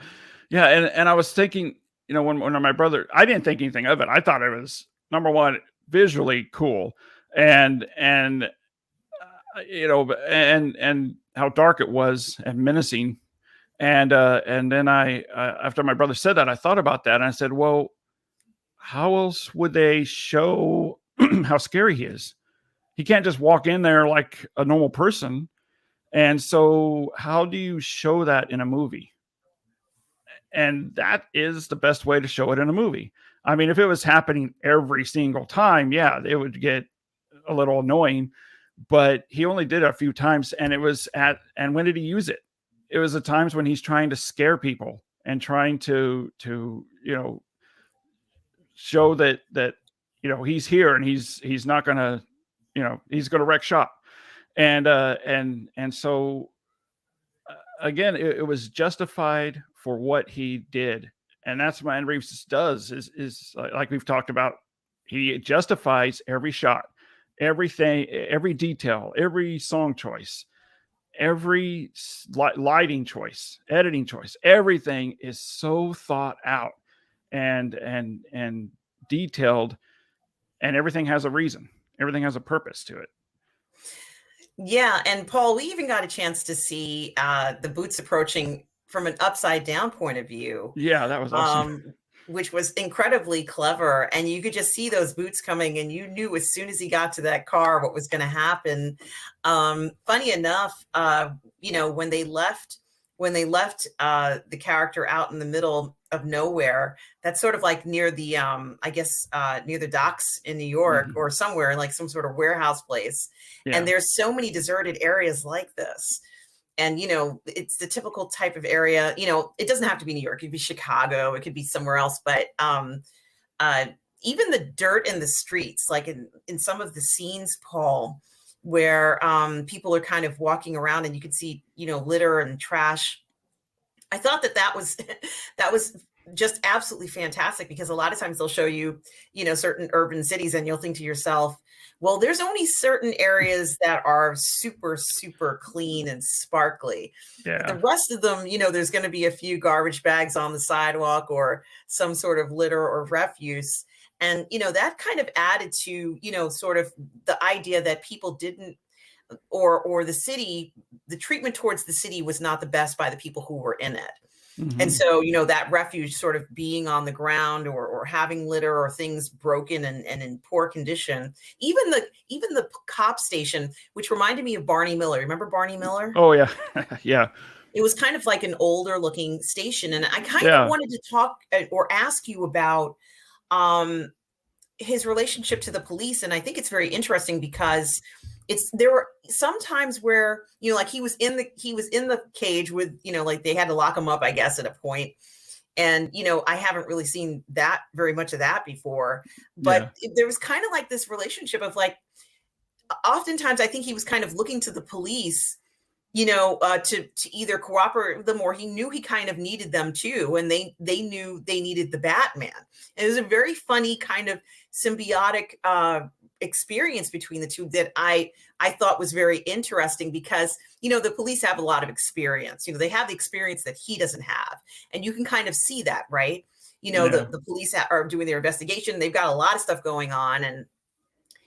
S2: yeah. And I was thinking, when my brother, I didn't think anything of it. I thought it was, number one, visually cool, and and how dark it was and menacing. And then after my brother said that, I thought about that, and I said, well, how else would they show how scary he is? He can't just walk in there like a normal person. And so how do you show that in a movie? And that is the best way to show it in a movie. I mean, if it was happening every single time, yeah, it would get a little annoying, but he only did it a few times. And and when did he use it? It was the times when he's trying to scare people and trying to show that he's here, and he's not gonna, he's gonna wreck shop. And so again, it was justified for what he did. And that's what Matt Reeves does, is like we've talked about. He justifies every shot, everything, every detail, every song choice, every lighting choice, editing choice. Everything is so thought out and detailed, and everything has a reason. Everything has a purpose to it.
S1: Yeah, and Paul, we even got a chance to see the boots approaching from an upside down point of view.
S2: Yeah, that was awesome.
S1: Which was incredibly clever. And you could just see those boots coming, and you knew as soon as he got to that car what was going to happen. Funny enough, when they left the character out in the middle of nowhere, that's sort of like near the near the docks in New York, or somewhere like some sort of warehouse place. Yeah. And there's so many deserted areas like this. And, it's the typical type of area, it doesn't have to be New York. It could be Chicago. It could be somewhere else. But even the dirt in the streets, like in some of the scenes, Paul, where people are kind of walking around and you can see, litter and trash. I thought that was just absolutely fantastic, because a lot of times they'll show you, certain urban cities, and you'll think to yourself, well, there's only certain areas that are super, super clean and sparkly. But the
S2: Yeah.
S1: rest of them, there's going to be a few garbage bags on the sidewalk or some sort of litter or refuse. And, that kind of added to, sort of the idea that people didn't, or the treatment towards the city was not the best by the people who were in it. And
S2: Mm-hmm.
S1: so, that refuge sort of being on the ground, or having litter or things broken and in poor condition. Even the cop station, which reminded me of Barney Miller. Remember Barney Miller?
S2: Oh yeah. Yeah.
S1: It was kind of like an older looking station. And I kind of
S2: Yeah.
S1: wanted to talk or ask you about um, his relationship to the police. And I think it's very interesting because there were some times where, like he was in the cage with, like they had to lock him up, I guess, at a point. And, I haven't really seen that very much of that before, but
S2: Yeah.
S1: there was kind of like this relationship of like, oftentimes I think he was kind of looking to the police, to either cooperate with them, or he knew he kind of needed them too, and they knew they needed the Batman. And it was a very funny kind of symbiotic experience between the two that I thought was very interesting, because the police have a lot of experience. They have the experience that he doesn't have, and you can kind of see that, right?
S2: Yeah.
S1: The police are doing their investigation. They've got a lot of stuff going on, and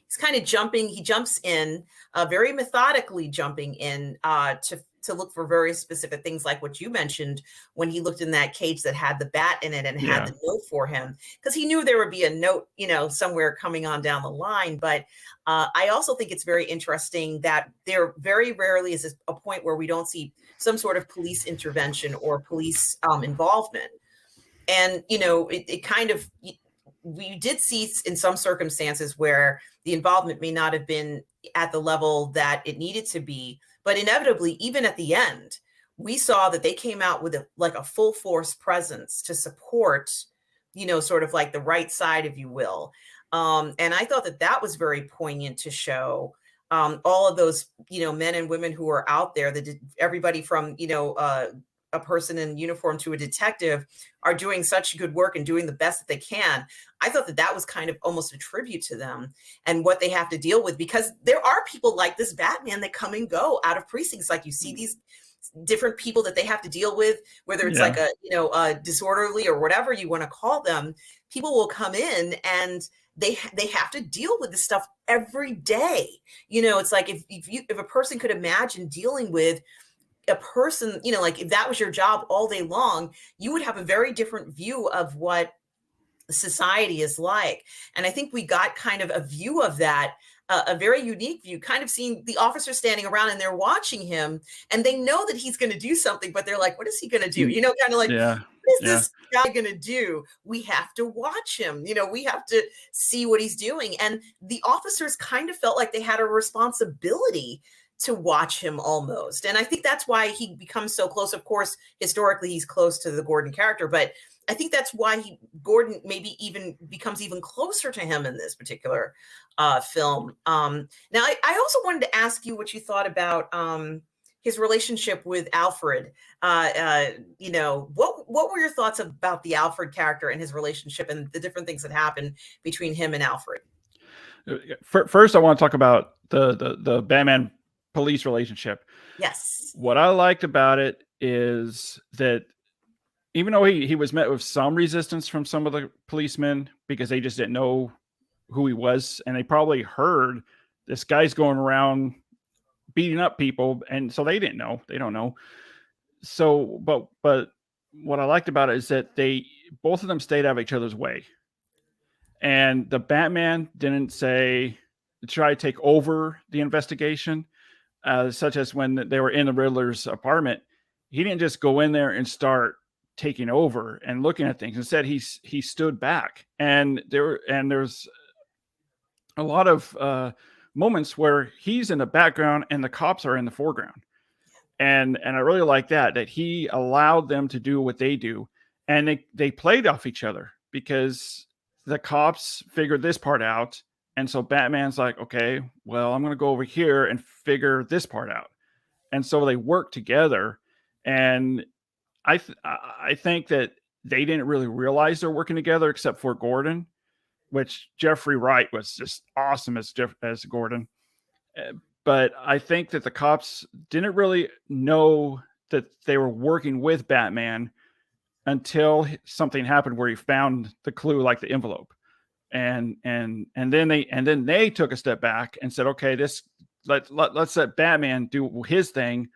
S1: he's kind of he jumps in, very methodically jumping in, to look for very specific things, like what you mentioned when he looked in that cage that had the bat in it and had
S2: Yeah.
S1: the note for him, because he knew there would be a note, somewhere coming on down the line. But I also think it's very interesting that there very rarely is a point where we don't see some sort of police intervention or police involvement. And it kind of, we did see in some circumstances where the involvement may not have been at the level that it needed to be, but inevitably, even at the end, we saw that they came out with a full force presence to support, sort of like the right side, if you will. And I thought that was very poignant to show all of those, men and women who are out there, that everybody from, a person in uniform to a detective, are doing such good work and doing the best that they can. I thought that was kind of almost a tribute to them and what they have to deal with, because there are people like this Batman that come and go out of precincts. Like, you see these different people that they have to deal with, whether it's like
S2: Yeah.
S1: a disorderly or whatever you want to call them. People will come in and they have to deal with this stuff every day. It's like, if a person could imagine dealing with a person, like if that was your job all day long, you would have a very different view of what society is like. And I think we got kind of a view of that, a very unique view, kind of seeing the officer standing around and they're watching him, and they know that he's going to do something, but they're like, what is he going to do? Kind of like,
S2: Yeah.
S1: what is
S2: Yeah.
S1: this guy going to do? We have to watch him. We have to see what he's doing. And the officers kind of felt like they had a responsibility to watch him almost. And I think that's why he becomes so close. Of course, historically, he's close to the Gordon character, but I think that's why Gordon maybe even becomes even closer to him in this particular film. Now, I also wanted to ask you what you thought about his relationship with Alfred. What were your thoughts about the Alfred character and his relationship and the different things that happen between him and Alfred?
S2: First, I want to talk about the Batman police relationship.
S1: Yes.
S2: What I liked about it is that even though he was met with some resistance from some of the policemen, because they just didn't know who he was, and they probably heard this guy's going around beating up people, and so they don't know. So but what I liked about it is that both of them stayed out of each other's way, and the Batman didn't try to take over the investigation, such as when they were in the Riddler's apartment. He didn't just go in there and start taking over and looking at things. Instead, he stood back, and there's a lot of moments where he's in the background and the cops are in the foreground, and I really like that he allowed them to do what they do, and they played off each other, because the cops figured this part out, and so Batman's like, okay, well, I'm going to go over here and figure this part out, and so they work together. And I think that
S3: they didn't really realize they're working together, except for Gordon, which Jeffrey Wright was just awesome as Gordon. But I think that the cops didn't really know that they were working with Batman until something happened where he found the clue, like the envelope. And then they took a step back and said, okay, let's let Batman do his thing.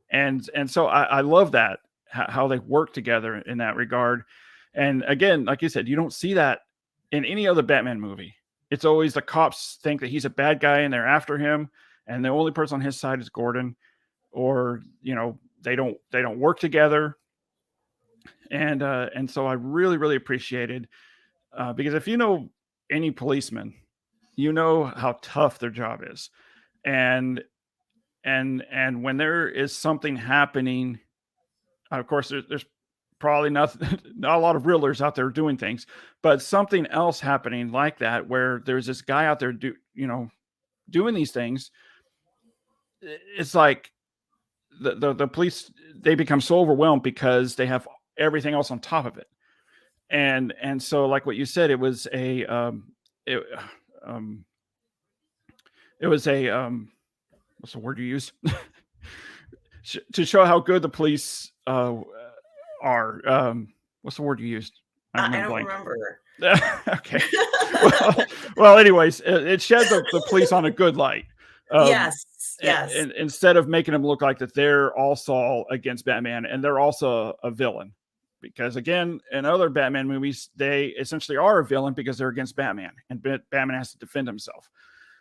S3: And so I love that, how they work together in that regard. And again, like you said, you don't see that in any other Batman movie. It's always the cops think that he's a bad guy and they're after him, and the only person on his side is Gordon, or they don't work together. And so I really, really appreciated, because if you know any policeman, you know how tough their job is, and when there is something happening, of course there's probably not a lot of Riddlers out there doing things, but something else happening like that, where there's this guy out there doing these things. It's like the police, they become so overwhelmed because they have everything else on top of it. And so, like what you said, it was a what's the word you use? To show how good the police are. What's the word you used?
S1: I don't remember.
S3: Okay. Well, anyways, it sheds the police on a good light.
S1: Yes.
S3: And instead of making them look like that they're also against Batman and they're also a villain. Because again, in other Batman movies, they essentially are a villain because they're against Batman, and Batman has to defend himself.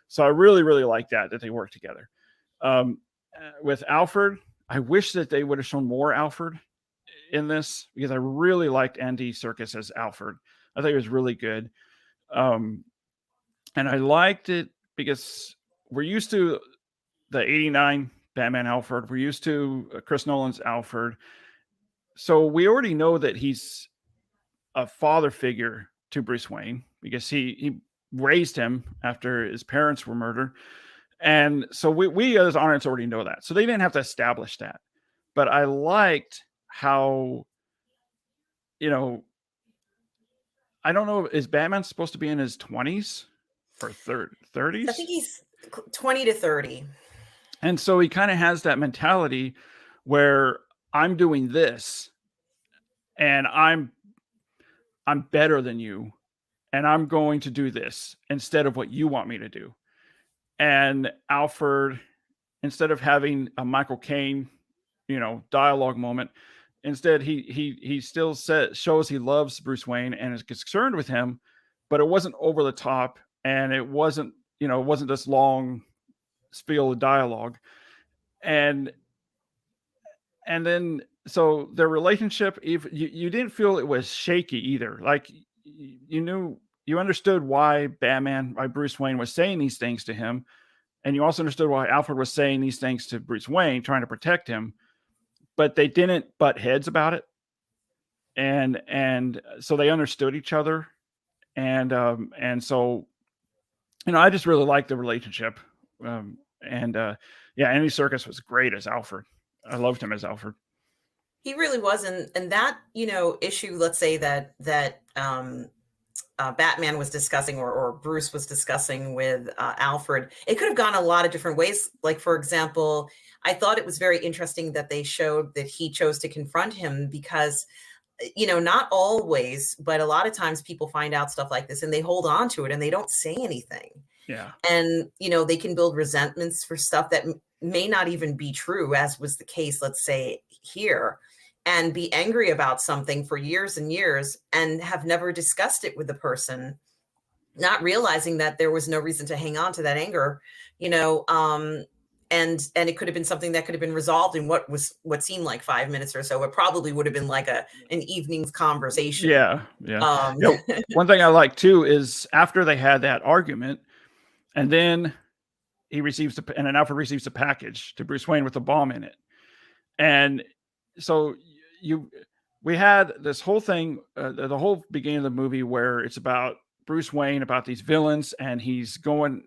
S3: So I really, really like that they work together. With Alfred, I wish that they would have shown more Alfred in this, because I really liked Andy Serkis as Alfred. I think it was really good. And I liked it because we're used to the 89 Batman Alfred. We're used to Chris Nolan's Alfred. So we already know that he's a father figure to Bruce Wayne, because he raised him after his parents were murdered. And so we as audience already know that. So they didn't have to establish that. But I liked how, I don't know, is Batman supposed to be in his 20s or 30s?
S1: I think he's 20 to 30.
S3: And so he kind of has that mentality where I'm doing this and I'm better than you, and I'm going to do this instead of what you want me to do. And Alfred, instead of having a Michael Caine, dialogue moment, instead he still shows he loves Bruce Wayne and is concerned with him, but it wasn't over the top, and it wasn't this long spiel of dialogue. And then, so their relationship, if you didn't feel it was shaky either. Like, you understood why Bruce Wayne was saying these things to him. And you also understood why Alfred was saying these things to Bruce Wayne, trying to protect him, but they didn't butt heads about it. And so they understood each other. And so, I just really liked the relationship. Andy Serkis was great as Alfred. I loved him as Alfred.
S1: He really was. And that, issue, let's say that Batman was discussing, or Bruce was discussing with Alfred, it could have gone a lot of different ways. Like, for example, I thought it was very interesting that they showed that he chose to confront him, because, not always, but a lot of times people find out stuff like this and they hold on to it and they don't say anything.
S3: Yeah.
S1: And, they can build resentments for stuff that may not even be true, as was the case, let's say, here, and be angry about something for years and years and have never discussed it with the person, not realizing that there was no reason to hang on to that anger, and it could have been something that could have been resolved in what seemed like 5 minutes or so. It probably would have been like an evening's conversation.
S3: Yeah. One thing I like too is after they had that argument, and then Alfred receives a package to Bruce Wayne with a bomb in it. And so we had this whole thing, the whole beginning of the movie, where it's about Bruce Wayne, about these villains, and he's going,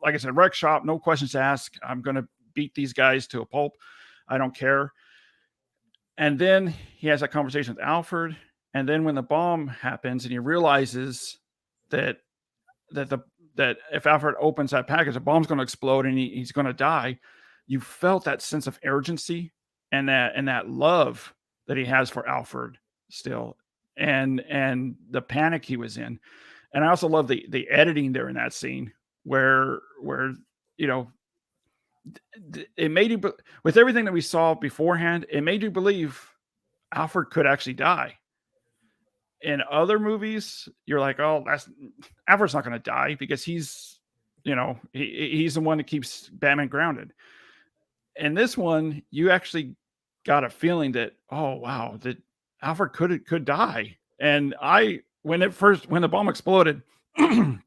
S3: like I said, wreck shop, no questions asked. I'm going to beat these guys to a pulp. I don't care. And then he has that conversation with Alfred. And then when the bomb happens and he realizes that if Alfred opens that package, the bomb's going to explode and he's going to die, you felt that sense of urgency and that love that he has for Alfred still, and the panic he was in. And I also love the editing there in that scene where you know, it made you, with everything that we saw beforehand, it made you believe Alfred could actually die. In other movies, you're like, oh, Alfred's not going to die because he's, you know, he's the one that keeps Batman grounded. In this one, you actually got a feeling that, oh wow, that Alfred could die. And when the bomb exploded, and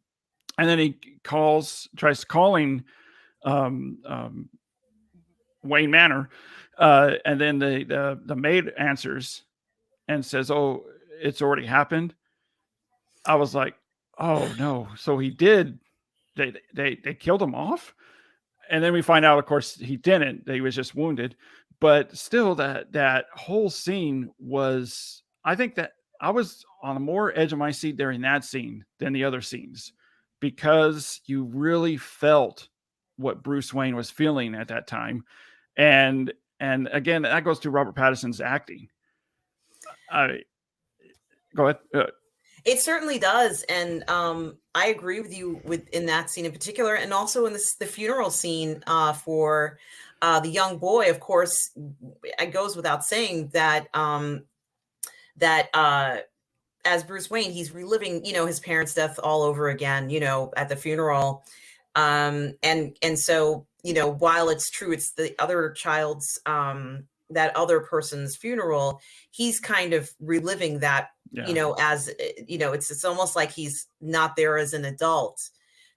S3: then he tries calling Wayne Manor, and then the maid answers and says, "Oh, it's already happened." I was like, "Oh no!" So he did. They killed him off, and then we find out, of course, he didn't. That he was just wounded. But still, that whole scene was. I think that I was on a more edge of my seat during that scene than the other scenes, because you really felt what Bruce Wayne was feeling at that time. And again, that goes to Robert Pattinson's acting. Go ahead.
S1: It certainly does, and I agree with you in that scene in particular, and also in the funeral scene for the young boy. Of course, it goes without saying that as Bruce Wayne, he's reliving, his parents' death all over again, at the funeral, and so, while it's true, it's the other child's, that other person's funeral, he's kind of reliving that, as, it's almost like he's not there as an adult.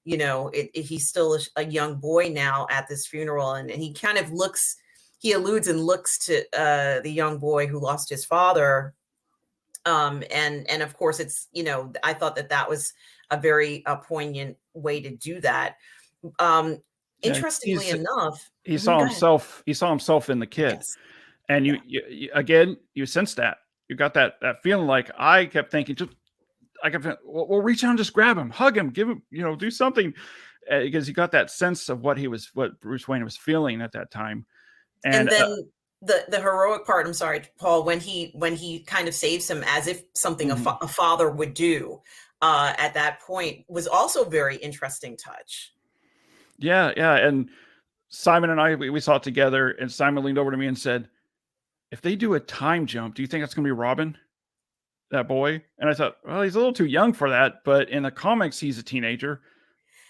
S1: He's still a young boy now at this funeral, and he kind of alludes and looks to the young boy who lost his father. And of course it's, I thought that was a very poignant way to do that. Interestingly enough,
S3: he saw himself in the kid.
S1: Yes.
S3: And you again, you sense that. You got that feeling. Like, I kept thinking, well, reach out and just grab him, hug him, give him, do something, because you got that sense of what Bruce Wayne was feeling at that time. And then
S1: the heroic part, I'm sorry, Paul, when he kind of saves him as if something a father would do at that point, was also a very interesting touch.
S3: Yeah. And Simon and I, we saw it together, and Simon leaned over to me and said, if they do a time jump, do you think that's going to be Robin, that boy? And I thought, well, he's a little too young for that, but in the comics, he's a teenager.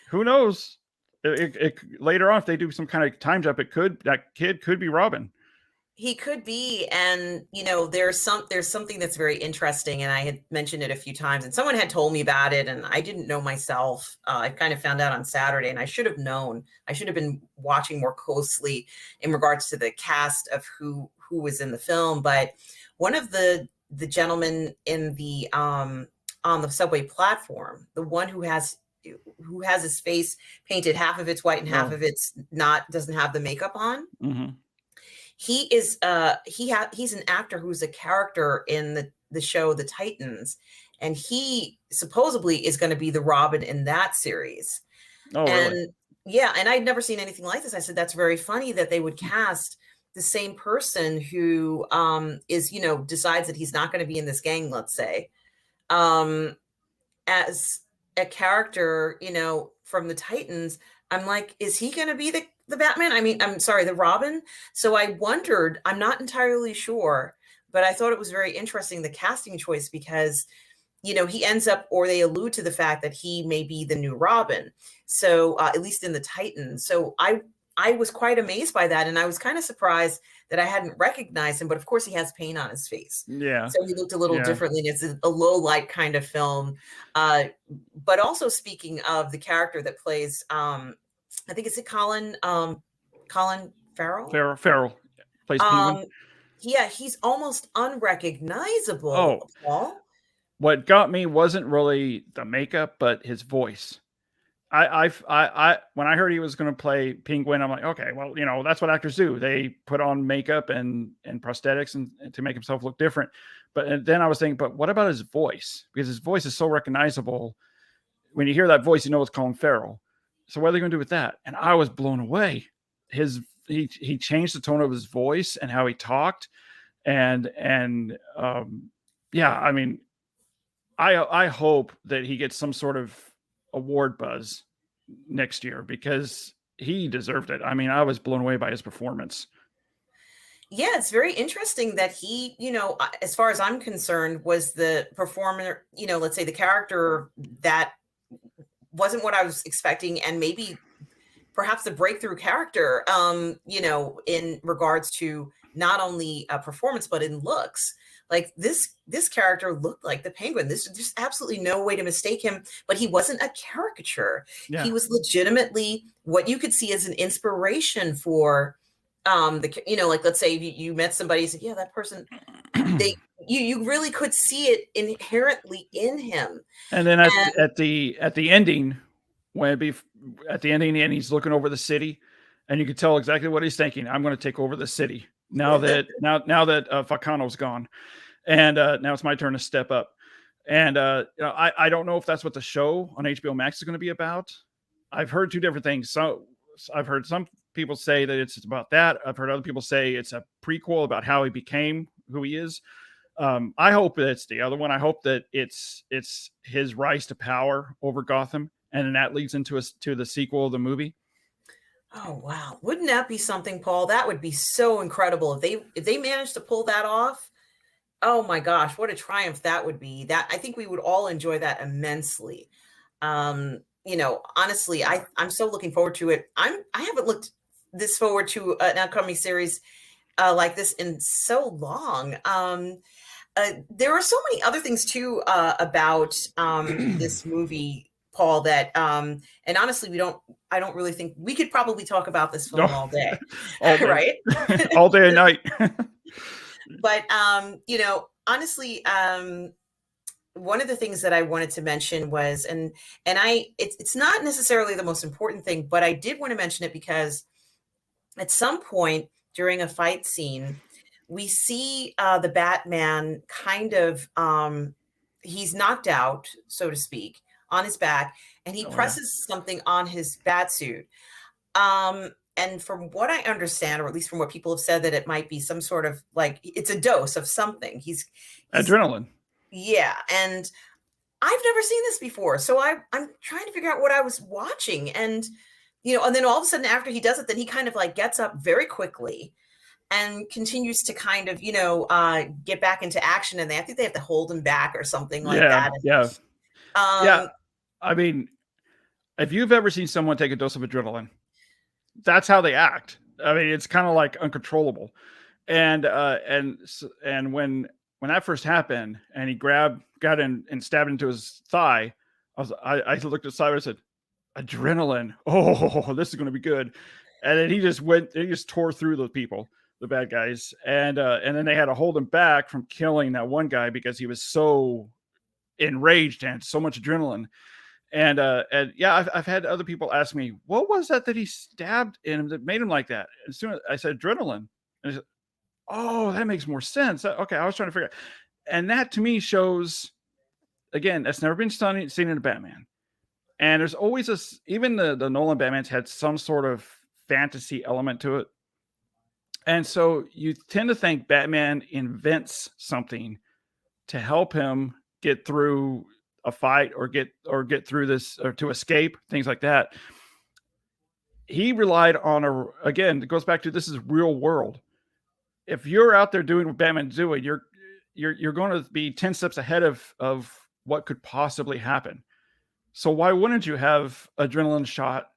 S3: Who knows? Later on, if they do some kind of time jump, that kid could be Robin.
S1: He could be. And, there's something that's very interesting. And I had mentioned it a few times, and someone had told me about it, and I didn't know myself. I kind of found out on Saturday, and I should have known. I should have been watching more closely in regards to the cast of who was in the film. But one of the gentlemen in the, on the subway platform, the one who has his face painted, half of it's white and half of it's not, doesn't have the makeup on.
S3: Mm-hmm.
S1: He is he's an actor who's a character in the show The Titans, and he supposedly is going to be the Robin in that series.
S3: Oh,
S1: and
S3: really?
S1: Yeah, and I'd never seen anything like this. I said, that's very funny that they would cast the same person who is, decides that he's not going to be in this gang, let's say, as a character, from the Titans. I'm like, is he going to be the Batman? I mean, I'm sorry, the Robin. So I wondered, I'm not entirely sure, but I thought it was very interesting, the casting choice, because, he ends up, or they allude to the fact that he may be the new Robin. So at least in the Titans. So I was quite amazed by that. And I was kind of surprised that I hadn't recognized him, but of course he has paint on his face.
S3: Yeah.
S1: So he looked a little differently. And it's a low light kind of film. But also, speaking of the character that plays, I think it's Colin Farrell.
S3: Farrell plays Penguin.
S1: Yeah, he's almost unrecognizable.
S3: Oh,
S1: Paul.
S3: What got me wasn't really the makeup, but his voice. when I heard he was going to play Penguin, I'm like, okay, well, that's what actors do. They put on makeup and prosthetics and to make himself look different. But then I was thinking, but what about his voice? Because his voice is so recognizable. When you hear that voice, you know it's Colin Farrell. So what are they going to do with that? And I was blown away. He changed the tone of his voice and how he talked, and yeah, I mean, I hope that he gets some sort of award buzz next year because he deserved it. I mean, I was blown away by his performance.
S1: Yeah, it's very interesting that he, as far as I'm concerned, was the performer, let's say the character that wasn't what I was expecting, and maybe perhaps the breakthrough character, in regards to not only performance, but in looks. Like this character looked like the Penguin. There's absolutely no way to mistake him, but he wasn't a caricature.
S3: Yeah.
S1: He was legitimately what you could see as an inspiration for like, let's say you met somebody and said, yeah, that person, you really could see it inherently in him.
S3: And then at the ending, and he's looking over the city, and you could tell exactly what he's thinking. I'm going to take over the city now that Falcano's gone, and now it's my turn to step up. And I don't know if that's what the show on HBO Max is going to be about. I've heard two different things. So I've heard some people say that it's about that. I've heard other people say it's a prequel about how he became who he is. I hope it's the other one. I hope that it's his rise to power over Gotham, and then that leads into to the sequel of the movie.
S1: Oh wow! Wouldn't that be something, Paul? That would be so incredible if they managed to pull that off. Oh my gosh, what a triumph that would be! That I think we would all enjoy that immensely. Honestly, I'm so looking forward to it. I haven't looked this forward to an upcoming series like this in so long. There are so many other things too about this movie, Paul, that and honestly, I don't really think we could probably talk about this film all day.
S3: All day.
S1: Right?
S3: All day and night.
S1: But honestly, one of the things that I wanted to mention was, it's not necessarily the most important thing, but I did want to mention it because at some point during a fight scene, we see the Batman kind of, he's knocked out, so to speak, on his back, and he presses something on his bat suit. And from what I understand, or at least from what people have said, that it might be some sort of like, it's a dose of something. He's
S3: adrenaline.
S1: Yeah. And I've never seen this before. So I'm trying to figure out what I was watching. And, and then all of a sudden after he does it, then he kind of like gets up very quickly and continues to kind of, get back into action. And I think they have to hold him back or something like that.
S3: Yeah. Yeah. I mean, if you've ever seen someone take a dose of adrenaline, that's how they act. I mean, it's kind of like uncontrollable. And when that first happened and he got in and stabbed into his thigh, I looked at Simon and said, adrenaline. Oh, this is going to be good. And then he just tore through the people, the bad guys. And then they had to hold him back from killing that one guy because he was so enraged and so much adrenaline. And yeah, I've had other people ask me, what was that he stabbed in him that made him like that? As soon as I said adrenaline, and I said, oh, that makes more sense. Okay, I was trying to figure out. And that to me shows, again, that's never been seen in a Batman. And there's always even the Nolan Batmans had some sort of fantasy element to it. And so you tend to think Batman invents something to help him get through a fight or get through this, or to escape, things like that. He relied on again, it goes back to, this is real world. If you're out there doing what Batman's doing, you're going to be 10 steps ahead of what could possibly happen. So why wouldn't you have adrenaline shot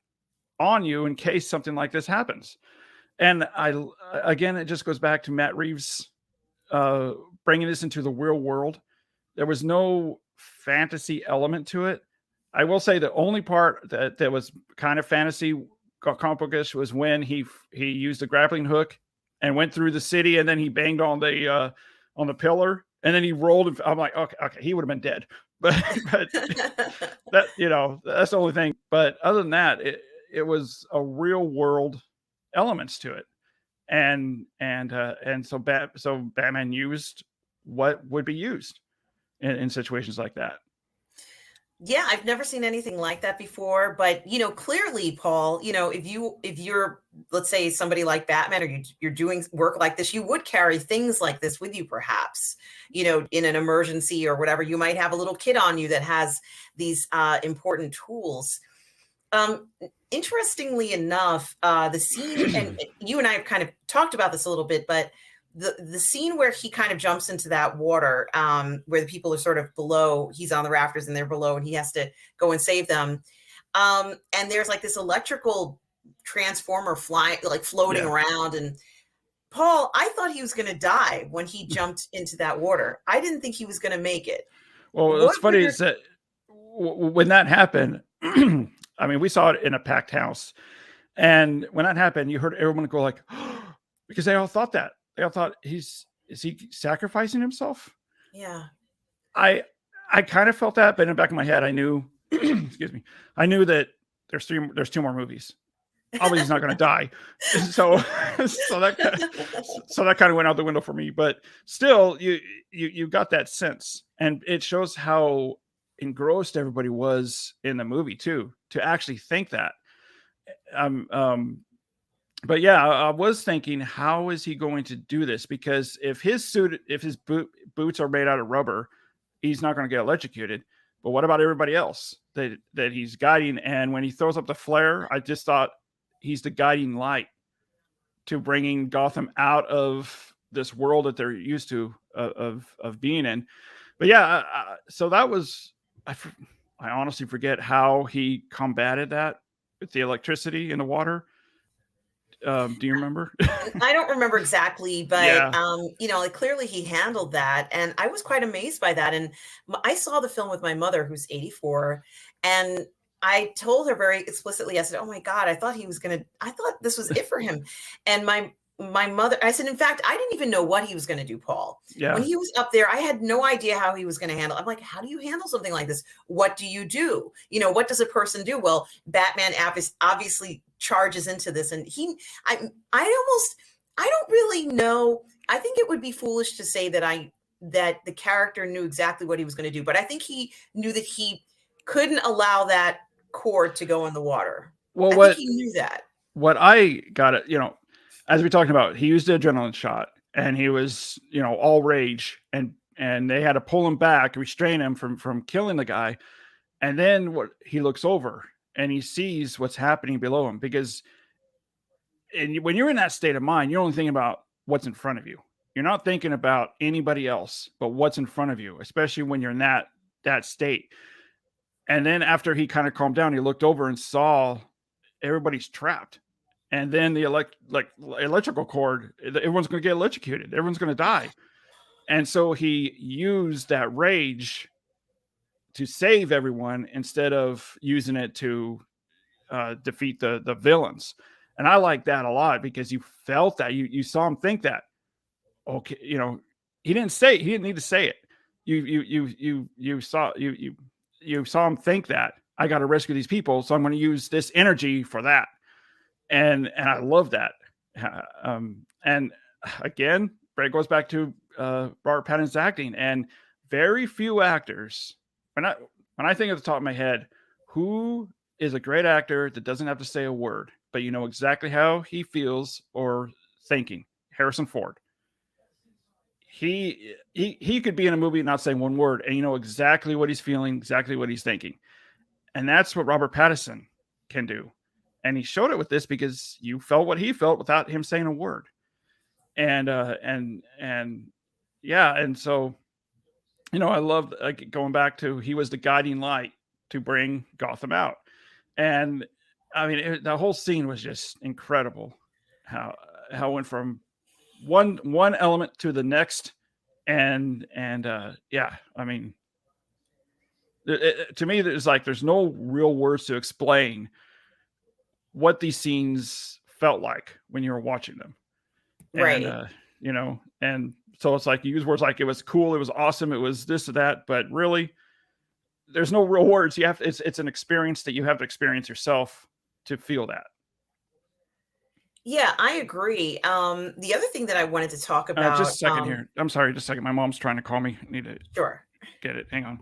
S3: on you in case something like this happens? And again, it just goes back to Matt Reeves bringing this into the real world. There was no fantasy element to it. I will say the only part that was kind of fantasy, comic bookish, was when he used a grappling hook and went through the city, and then he banged on the pillar, and then he rolled. I'm like, okay, he would have been dead. but that, you know, that's the only thing. But other than that, it was a real world elements to it. And so Batman used what would be used in situations like that.
S1: Yeah, I've never seen anything like that before, but clearly, Paul, if you're, let's say, somebody like Batman, or you're doing work like this, you would carry things like this with you, perhaps, in an emergency or whatever. You might have a little kit on you that has these important tools. Interestingly enough, the scene, and you and I have kind of talked about this a little bit, but the scene where he kind of jumps into that water, where the people are sort of below, he's on the rafters and they're below, and he has to go and save them. And there's like this electrical transformer floating around. And Paul, I thought he was going to die when he jumped into that water. I didn't think he was going to make it.
S3: Well, what's funny is that when that happened, I mean, we saw it in a packed house. And when that happened, you heard everyone go like, because they all thought that. They all thought, is he sacrificing himself?
S1: Yeah.
S3: I kind of felt that, but in the back of my head, I knew, excuse me, I knew that there's two more movies. Obviously, he's not going to die. So that kind of went out the window for me. But still, you got that sense, and it shows how engrossed everybody was in the movie too, to actually think that. But yeah, I was thinking, how is he going to do this? Because if his boots are made out of rubber, he's not going to get electrocuted. But what about everybody else that he's guiding? And when he throws up the flare, I just thought he's the guiding light to bringing Gotham out of this world that they're used to of being in. But yeah, so that was, I honestly forget how he combated that with the electricity in the water. Do you remember?
S1: I don't remember exactly, but
S3: Yeah.
S1: clearly he handled that, and I was quite amazed by that. And I saw the film with my mother, who's 84, and I told her very explicitly, I said, "Oh my God, I thought this was it for him." And my mother, I said, in fact, I didn't even know what he was going to do, Paul.
S3: Yeah.
S1: When he was up there, I had no idea how he was going to handle. I'm like, how do you handle something like this? What do you do? What does a person do? Well, Batman obviously charges into this, and I don't really know. I think it would be foolish to say that the character knew exactly what he was going to do, but I think he knew that he couldn't allow that cord to go in the water.
S3: Well,
S1: I think he knew that.
S3: What I got it, as we talked about, he used the adrenaline shot, and he was, all rage, and they had to pull him back, restrain him from killing the guy. And then he looks over and he sees what's happening below him, because when you're in that state of mind, you're only thinking about what's in front of you. You're not thinking about anybody else, but what's in front of you, especially when you're in that state. And then after he kind of calmed down, he looked over and saw everybody's trapped. And then the electrical cord, everyone's going to get electrocuted. Everyone's going to die. And so he used that rage to save everyone instead of using it to defeat the villains. And I like that a lot, because you felt that, you saw him think that. Okay, he didn't need to say it. You saw him think that, I got to rescue these people, so I'm going to use this energy for that. And I love that. And again, Brett goes back to Robert Pattinson's acting, and very few actors. When I think at the top of my head, who is a great actor that doesn't have to say a word, but you know exactly how he feels or thinking? Harrison Ford. He could be in a movie not saying one word, and you know exactly what he's feeling, exactly what he's thinking. And that's what Robert Pattinson can do. And he showed it with this, because you felt what he felt without him saying a word. And yeah. And so, I love going back to, he was the guiding light to bring Gotham out. And I mean, the whole scene was just incredible. How it went from one element to the next. And yeah, I mean, to me, there's no real words to explain what these scenes felt like when you were watching them.
S1: Right.
S3: And so it's like, you use words like, it was cool, it was awesome, it was this or that, but really, there's no real words. You have it's an experience that you have to experience yourself to feel that.
S1: Yeah, I agree. The other thing that I wanted to talk about.
S3: Just a second here. I'm sorry, just a second. My mom's trying to call me. I need to
S1: Sure.
S3: get it. Hang on.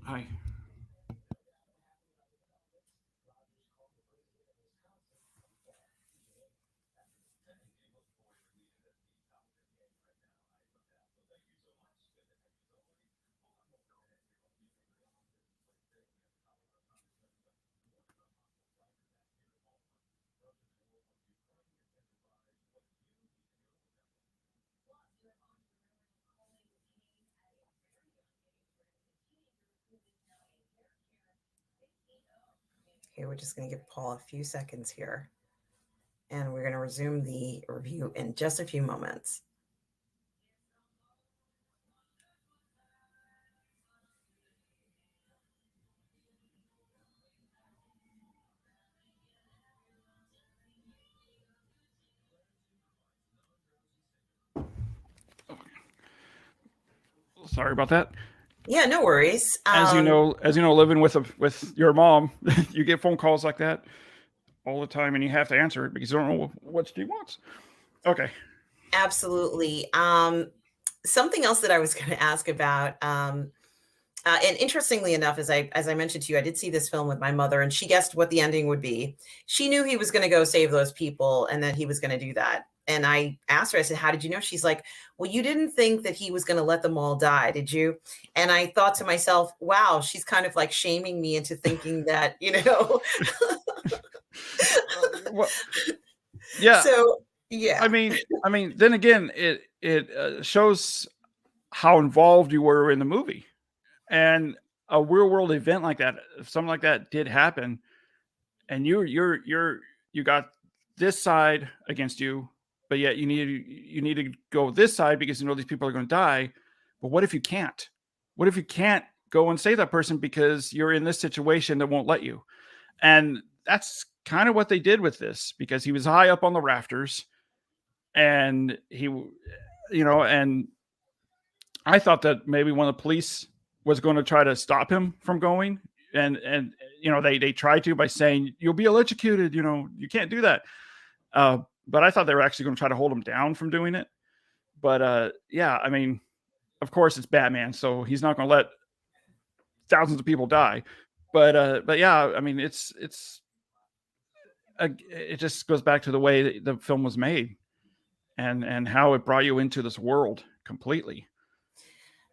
S3: Hi.
S1: Okay, we're just going to give Paul a few seconds here. And we're going to resume the review in just a few moments.
S3: Sorry about that.
S1: Yeah, no worries.
S3: As you know, living with your mom, you get phone calls like that all the time, and you have to answer it because you don't know what she wants. Okay.
S1: Absolutely. Something else that I was going to ask about, and interestingly enough, as I mentioned to you, I did see this film with my mother, and she guessed what the ending would be. She knew he was going to go save those people, and that he was going to do that. And I asked her, I said, how did you know? She's like, well, you didn't think that he was going to let them all die, did you? And I thought to myself, wow, she's kind of like shaming me into thinking that,
S3: Well, yeah.
S1: So, yeah.
S3: I mean, then again, it shows how involved you were in the movie, and a real world event like that, if something like that did happen, and you got this side against you, but yet you need to go this side because you know these people are going to die. But what if you can't? What if you can't go and save that person because you're in this situation that won't let you? And that's kind of what they did with this, because he was high up on the rafters, and and I thought that maybe one of the police was going to try to stop him from going, and they tried to by saying, you'll be electrocuted, you can't do that. But I thought they were actually going to try to hold him down from doing it. But yeah, I mean, of course it's Batman, so he's not going to let thousands of people die. But yeah, I mean, it just goes back to the way the film was made, and how it brought you into this world completely.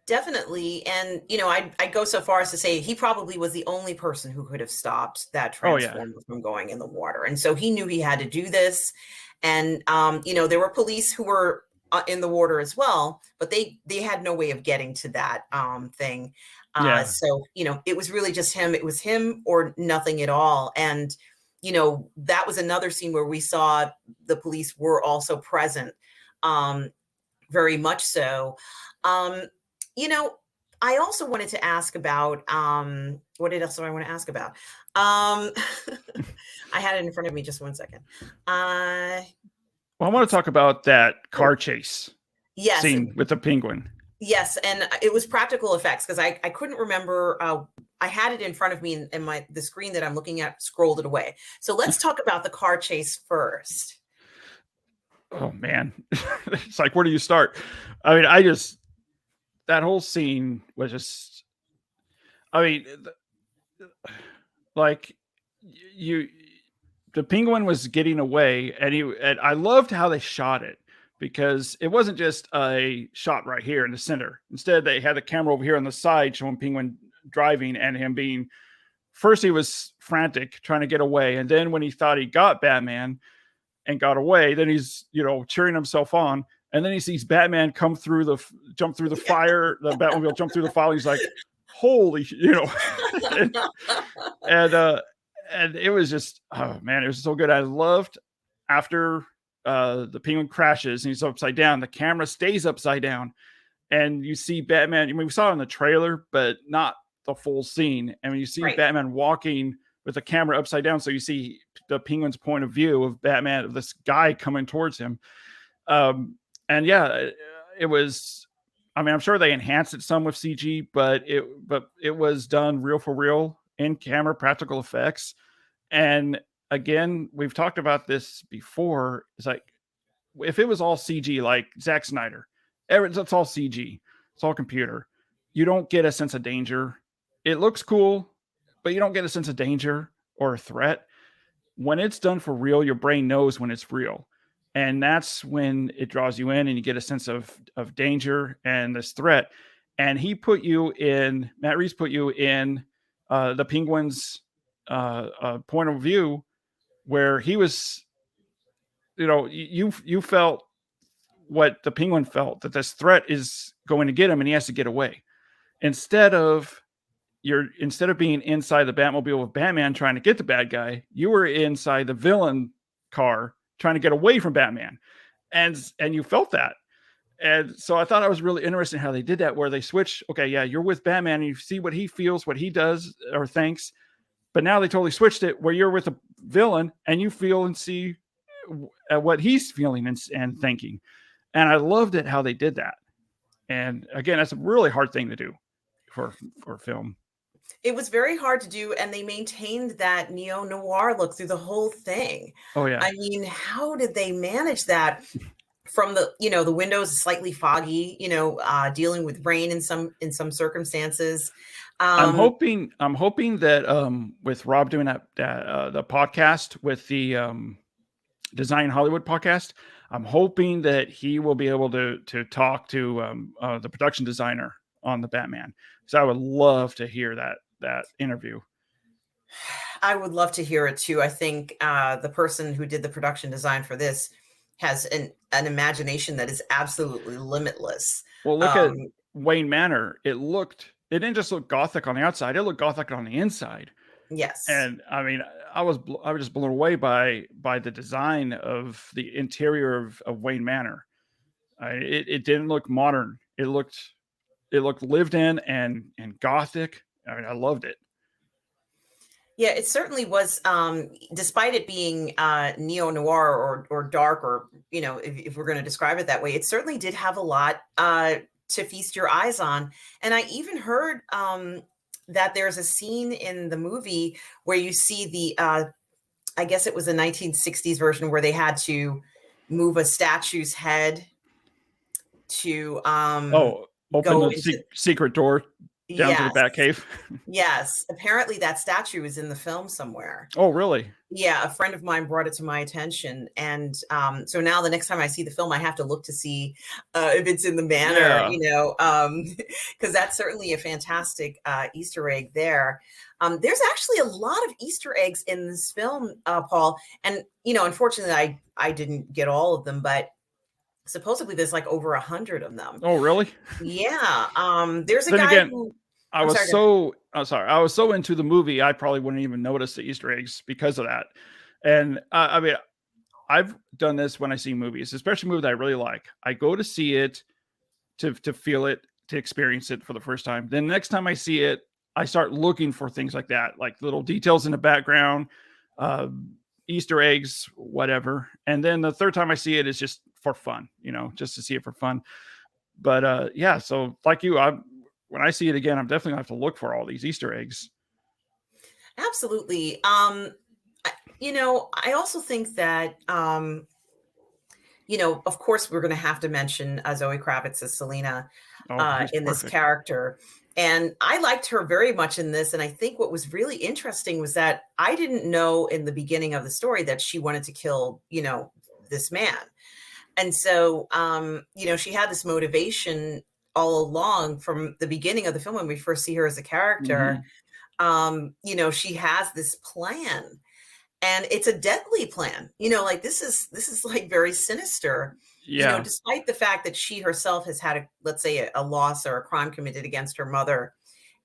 S1: Definitely. And, I'd go so far as to say he probably was the only person who could have stopped that transformer from going in the water. And so he knew he had to do this. And, there were police who were in the water as well, but they had no way of getting to that thing. So, it was really just him. It was him or nothing at all. And, that was another scene where we saw the police were also present, very much so. I also wanted to ask about, what else do I want to ask about? I had it in front of me. Just one second.
S3: Well, I want to talk about that car chase scene with the penguin.
S1: Yes. And it was practical effects, because I couldn't remember. I had it in front of me, and the screen that I'm looking at scrolled it away. So let's talk about the car chase first.
S3: Oh man. It's like, where do you start? I mean, that whole scene was just, I mean, like the penguin was getting away, and I loved how they shot it, because it wasn't just a shot right here in the center. Instead, they had the camera over here on the side showing Penguin driving, and him being, first he was frantic trying to get away. And then when he thought he got Batman and got away, then he's, cheering himself on. And then he sees Batman jump through the fire, the Batmobile jump through the fire. He's like, holy, and it was just, oh man, it was so good. I loved after the penguin crashes and he's upside down, the camera stays upside down, and you see Batman. I mean, we saw it in the trailer, but not the full scene. And when you see Batman walking with the camera upside down, so you see the penguin's point of view of Batman, of this guy coming towards him. And yeah, it was, I mean, I'm sure they enhanced it some with CG, but it was done real for real in camera practical effects. And again, we've talked about this before. It's like if it was all CG, like Zack Snyder, it's all CG, it's all computer. You don't get a sense of danger. It looks cool, but you don't get a sense of danger or a threat. When it's done for real, your brain knows when it's real. And that's when it draws you in and you get a sense of danger and this threat. And Matt Reeves put you in the Penguin's point of view, where he was, you felt what the Penguin felt, that this threat is going to get him and he has to get away. Instead of being inside the Batmobile with Batman trying to get the bad guy, you were inside the villain car trying to get away from Batman. And you felt that. And so I thought it was really interesting how they did that, where they switch. Okay, yeah, you're with Batman and you see what he feels, what he does or thinks. But now they totally switched it where you're with a villain and you feel and see what he's feeling and thinking. And I loved it how they did that. And again, that's a really hard thing to do for film.
S1: It was very hard to do, and they maintained that neo-noir look through the whole thing.
S3: Oh, yeah.
S1: I mean, how did they manage that? From the, the windows slightly foggy, dealing with rain in some circumstances.
S3: I'm hoping that with Rob doing that the podcast with the Design Hollywood podcast, I'm hoping that he will be able to talk to the production designer on the Batman. So I would love to hear that interview.
S1: I would love to hear it too. I think the person who did the production design for this has an imagination that is absolutely limitless.
S3: Well, look at Wayne Manor. It didn't just look gothic on the outside; it looked gothic on the inside.
S1: Yes.
S3: And I mean, I was just blown away by the design of the interior of Wayne Manor. It didn't look modern. It looked lived in and gothic. I mean, I loved it.
S1: Yeah, it certainly was. Despite it being neo-noir or dark, or if we're going to describe it that way, it certainly did have a lot to feast your eyes on. And I even heard that there's a scene in the movie where you see the, I guess it was a 1960s version, where they had to move a statue's head to
S3: open the secret door down to the Batcave.
S1: Yes. Apparently that statue is in the film somewhere.
S3: Oh, really?
S1: Yeah. A friend of mine brought it to my attention. And so now the next time I see the film, I have to look to see if it's in the manor, because that's certainly a fantastic Easter egg there. There's actually a lot of Easter eggs in this film, Paul. And, unfortunately, I didn't get all of them, but supposedly there's like over 100 of them.
S3: Oh, really?
S1: Yeah. There's a
S3: then
S1: guy
S3: again,
S1: who...
S3: I was so into the movie, I probably wouldn't even notice the Easter eggs because of that. And I mean, I've done this when I see movies, especially movies that I really like. I go to see it to feel it, to experience it for the first time. Then next time I see it, I start looking for things like that, like little details in the background, Easter eggs, whatever. And then the third time I see it is just for fun, just to see it for fun. But yeah, so like you, when I see it again, I'm definitely gonna have to look for all these Easter eggs.
S1: Absolutely. I also think that, of course, we're going to have to mention Zoe Kravitz as Selena in this character. And I liked her very much in this. And I think what was really interesting was that I didn't know in the beginning of the story that she wanted to kill, this man. And so, she had this motivation all along from the beginning of the film when we first see her as a character. Mm-hmm. She has this plan, and it's a deadly plan. This is like very sinister.
S3: Yeah.
S1: Despite the fact that she herself has had let's say a loss or a crime committed against her mother,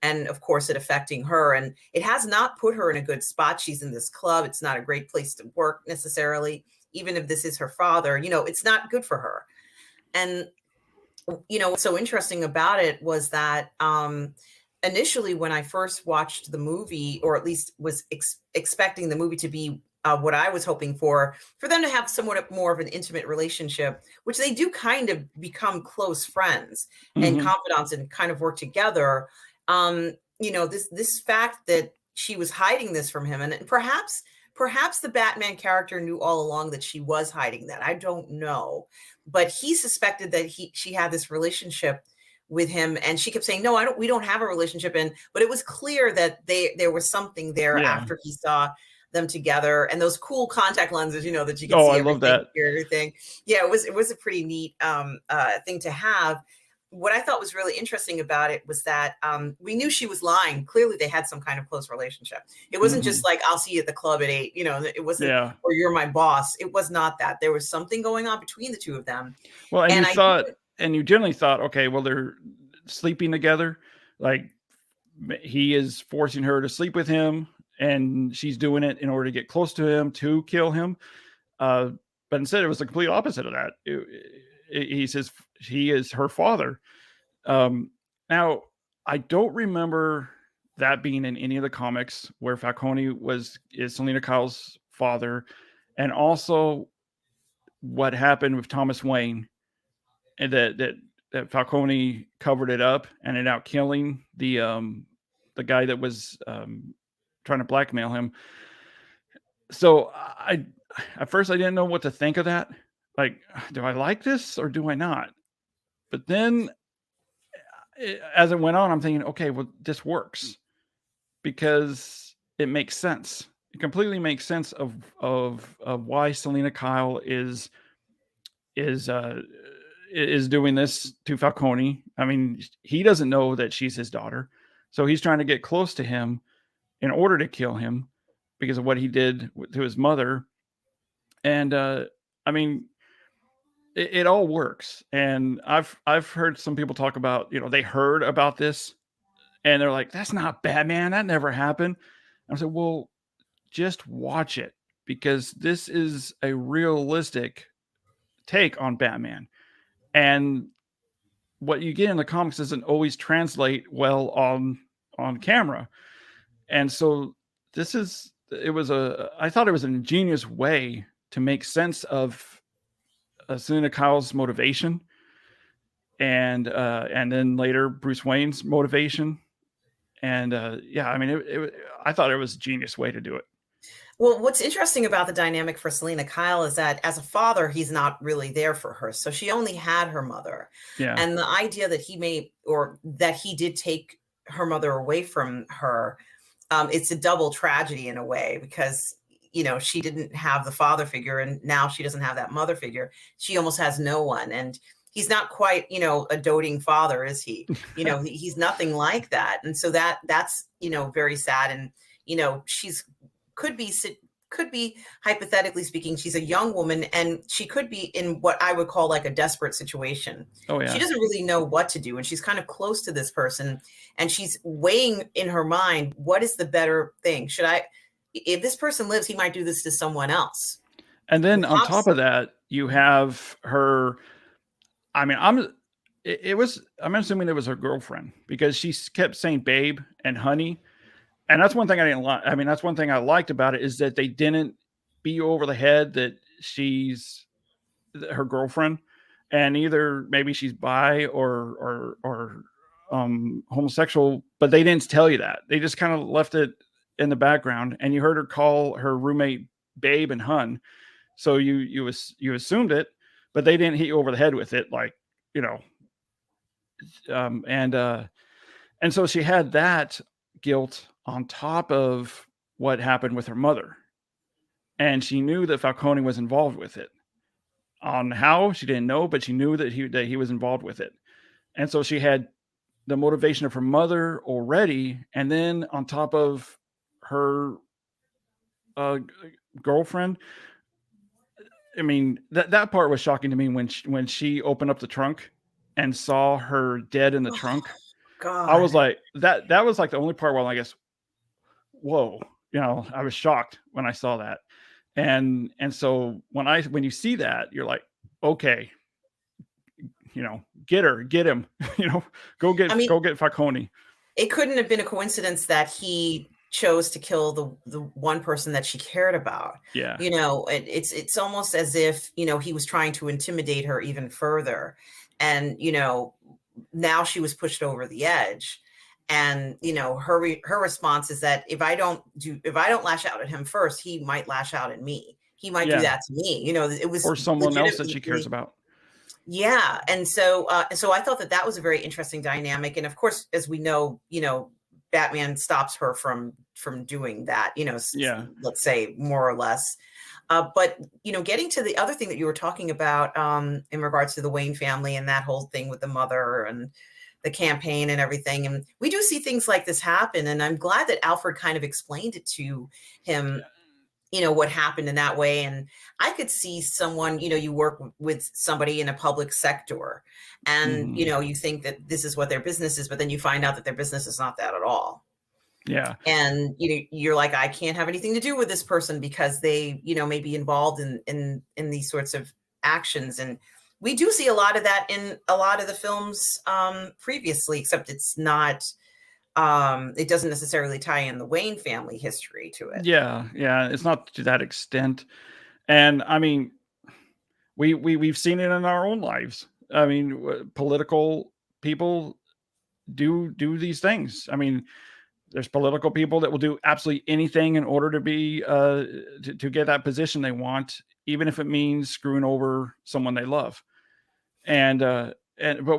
S1: and of course it affecting her, and it has not put her in a good spot. She's in this club. It's not a great place to work necessarily, even if this is her father. It's not good for her. And what's so interesting about it was that initially when I first watched the movie, or at least was expecting the movie to be what I was hoping for them to have somewhat more of an intimate relationship, which they do kind of become close friends and confidants and kind of work together. You know, this fact that she was hiding this from him, and perhaps the Batman character knew all along that she was hiding that. I don't know, but he suspected that she had this relationship with him, and she kept saying, no, we don't have a relationship. But it was clear that there was something there after he saw them together, and those cool contact lenses, you know, that you can see
S3: I love that.
S1: Everything. Yeah, it was a pretty neat thing to have. What I thought was really interesting about it was that we knew she was lying. Clearly, they had some kind of close relationship. It wasn't just like, I'll see you at the club at 8. You know, it wasn't, or you're my boss. It was not that. There was something going on between the two of them.
S3: Well, and you generally thought, okay, well, they're sleeping together. Like, he is forcing her to sleep with him, and she's doing it in order to get close to him, to kill him. But instead, it was the complete opposite of that. He says he is her father. Now, I don't remember that being in any of the comics where Falcone is Selina Kyle's father, and also what happened with Thomas Wayne, and that Falcone covered it up and ended up killing the guy that was trying to blackmail him. So at first I didn't know what to think of that. Like, do I like this or do I not? But then as it went on, I'm thinking, okay, well, this works because it makes sense. It completely makes sense of why Selina Kyle is doing this to Falcone. I mean, he doesn't know that she's his daughter, so he's trying to get close to him in order to kill him because of what he did to his mother. And I mean, it all works. And I've heard some people talk about, you know, they heard about this and they're like, that's not Batman. That never happened. I said, well, just watch it, because this is a realistic take on Batman. And what you get in the comics doesn't always translate well on camera. And so I thought it was an ingenious way to make sense of Selina Kyle's motivation, and then later Bruce Wayne's motivation. And I mean, I thought it was a genius way to do it.
S1: Well, what's interesting about the dynamic for Selina Kyle is that as a father, he's not really there for her. So she only had her mother.
S3: Yeah.
S1: And the idea that he did take her mother away from her, it's a double tragedy in a way, because, you know, she didn't have the father figure, and now she doesn't have that mother figure. She almost has no one. And he's not quite, you know, a doting father, is he? You know, he's nothing like that. And so that's, you know, very sad. And, you know, could be hypothetically speaking, she's a young woman, and she could be in what I would call like a desperate situation.
S3: Oh, yeah.
S1: She doesn't really know what to do, and she's kind of close to this person, and she's weighing in her mind, what is the better thing? If this person lives, he might do this to someone else.
S3: And then on top of that, you have her. I mean, I'm assuming it was her girlfriend, because she kept saying babe and honey. And that's one thing I didn't like. I mean, that's one thing I liked about it, is that they didn't beat you over the head that she's her girlfriend, and either maybe she's bi or homosexual, but they didn't tell you that. They just kind of left it in the background, and you heard her call her roommate babe and hun. So you assumed it, but they didn't hit you over the head with it, like, you know. And so she had that guilt on top of what happened with her mother, and she knew that Falcone was involved with it. On how, she didn't know, but she knew that he was involved with it. And so she had the motivation of her mother already, and then on top of her girlfriend. I mean, that part was shocking to me when she opened up the trunk and saw her dead in the trunk.
S1: God.
S3: I was like, that was like the only part where I guess, whoa, you know, I was shocked when I saw that. And so when you see that, you're like, okay, you know, get him, you know, go get Falcone.
S1: It couldn't have been a coincidence that he chose to kill the one person that she cared about.
S3: Yeah.
S1: You know, it's almost as if, you know, he was trying to intimidate her even further. And, you know, now she was pushed over the edge. And, you know, her response is that if I don't lash out at him first, he might lash out at me. He might do that to me. You know, it was
S3: or someone else that she cares about.
S1: Yeah. And so I thought that was a very interesting dynamic. And of course, as we know, you know, Batman stops her from doing that, you know, let's say more or less. But, you know, getting to the other thing that you were talking about in regards to the Wayne family and that whole thing with the mother and the campaign and everything. And we do see things like this happen. And I'm glad that Alfred kind of explained it to him, you know, what happened in that way. And I could see someone, you know, you work with somebody in a public sector and, you know, you think that this is what their business is, but then you find out that their business is not that at all.
S3: Yeah.
S1: And, you know, you're like, I can't have anything to do with this person because they, you know, may be involved in these sorts of actions. And we do see a lot of that in a lot of the films previously, except it's not, it doesn't necessarily tie in the Wayne family history to it.
S3: Yeah. Yeah. It's not to that extent. And I mean, we've seen it in our own lives. I mean, political people do these things. I mean, there's political people that will do absolutely anything in order to be to get that position they want, even if it means screwing over someone they love. But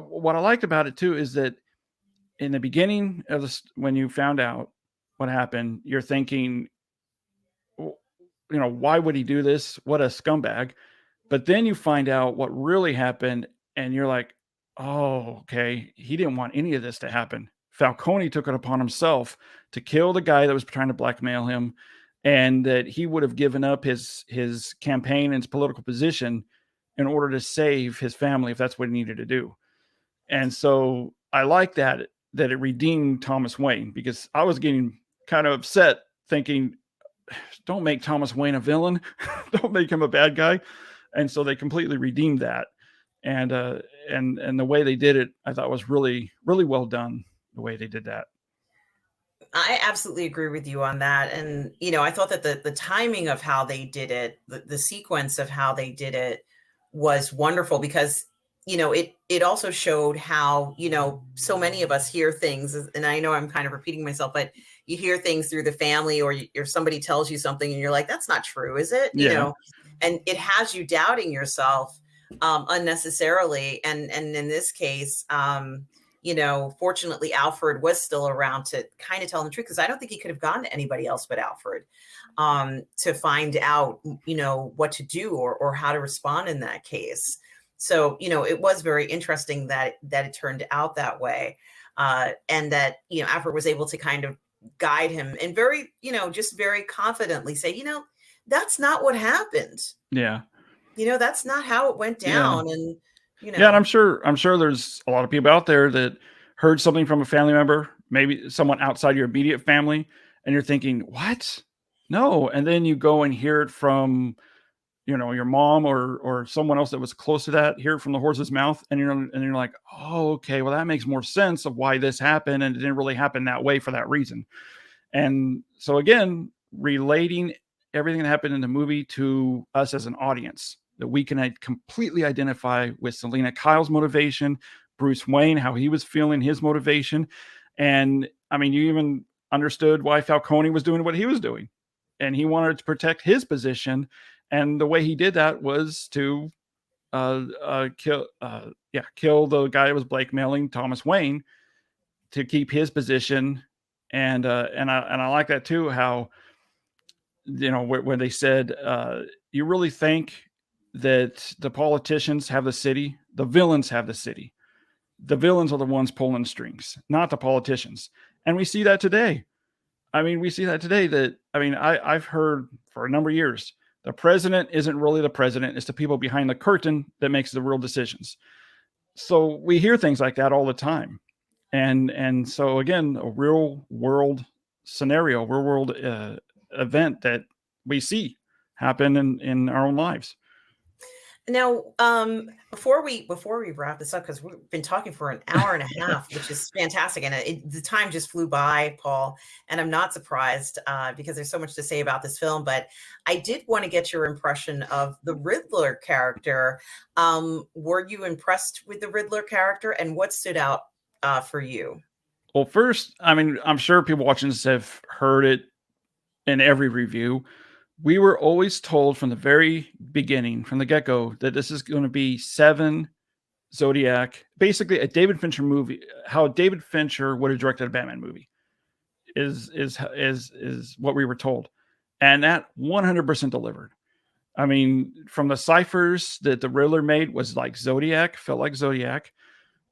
S3: what I liked about it too is that in the beginning of this, when you found out what happened, you're thinking, you know, why would he do this? What a scumbag. But then you find out what really happened, and you're like, oh, okay, he didn't want any of this to happen. Falcone took it upon himself to kill the guy that was trying to blackmail him, and that he would have given up his campaign and his political position in order to save his family if that's what he needed to do. And so I like that it redeemed Thomas Wayne, because I was getting kind of upset thinking, don't make Thomas Wayne a villain. Don't make him a bad guy. And so they completely redeemed that. And the way they did it, I thought was really, really well done, the way they did that.
S1: I absolutely agree with you on that. And, you know, I thought that the timing of how they did it, the sequence of how they did it was wonderful, because, you know, it also showed how, you know, so many of us hear things, and I know I'm kind of repeating myself, but you hear things through the family, or somebody tells you something and you're like, that's not true, is it? You know, and it has you doubting yourself unnecessarily. And in this case, you know, fortunately, Alfred was still around to kind of tell him the truth, because I don't think he could have gone to anybody else but Alfred to find out, you know, what to do or how to respond in that case. So, you know, it was very interesting that it turned out that way, and that, you know, Alfred was able to kind of guide him and very, you know, just very confidently say, you know, that's not what happened.
S3: Yeah.
S1: You know, that's not how it went down. And, you know.
S3: Yeah, and I'm sure there's a lot of people out there that heard something from a family member, maybe someone outside your immediate family, and you're thinking, what? No. And then you go and hear it from, you know, your mom or someone else that was close to that, hear it from the horse's mouth, and you're like, oh, okay, well, that makes more sense of why this happened, and it didn't really happen that way for that reason. And so again, relating everything that happened in the movie to us as an audience, that we can completely identify with Selina Kyle's motivation, Bruce Wayne, how he was feeling, his motivation. And I mean, you even understood why Falcone was doing what he was doing, and he wanted to protect his position. And the way he did that was to kill the guy that was blackmailing Thomas Wayne to keep his position. And I like that too, how, you know, when they said, you really think that the politicians have the city, the villains have the city. The villains are the ones pulling the strings, not the politicians. And we see that today. I mean, I've heard for a number of years, the president isn't really the president. It's the people behind the curtain that makes the real decisions. So we hear things like that all the time. And so again, a real world scenario, real world event that we see happen in our own lives.
S1: Now, before we wrap this up, because we've been talking for an hour and a half, which is fantastic, and the time just flew by, Paul, and I'm not surprised because there's so much to say about this film. But I did want to get your impression of the Riddler character. Were you impressed with the Riddler character, and what stood out for you?
S3: Well, first, I mean, I'm sure people watching this have heard it in every review. We were always told from the very beginning, from the get-go, that this is going to be Seven, Zodiac, basically a David Fincher movie. How David Fincher would have directed a Batman movie is what we were told, and that 100% delivered. I mean, from the ciphers that the Riddler made was like Zodiac, felt like Zodiac,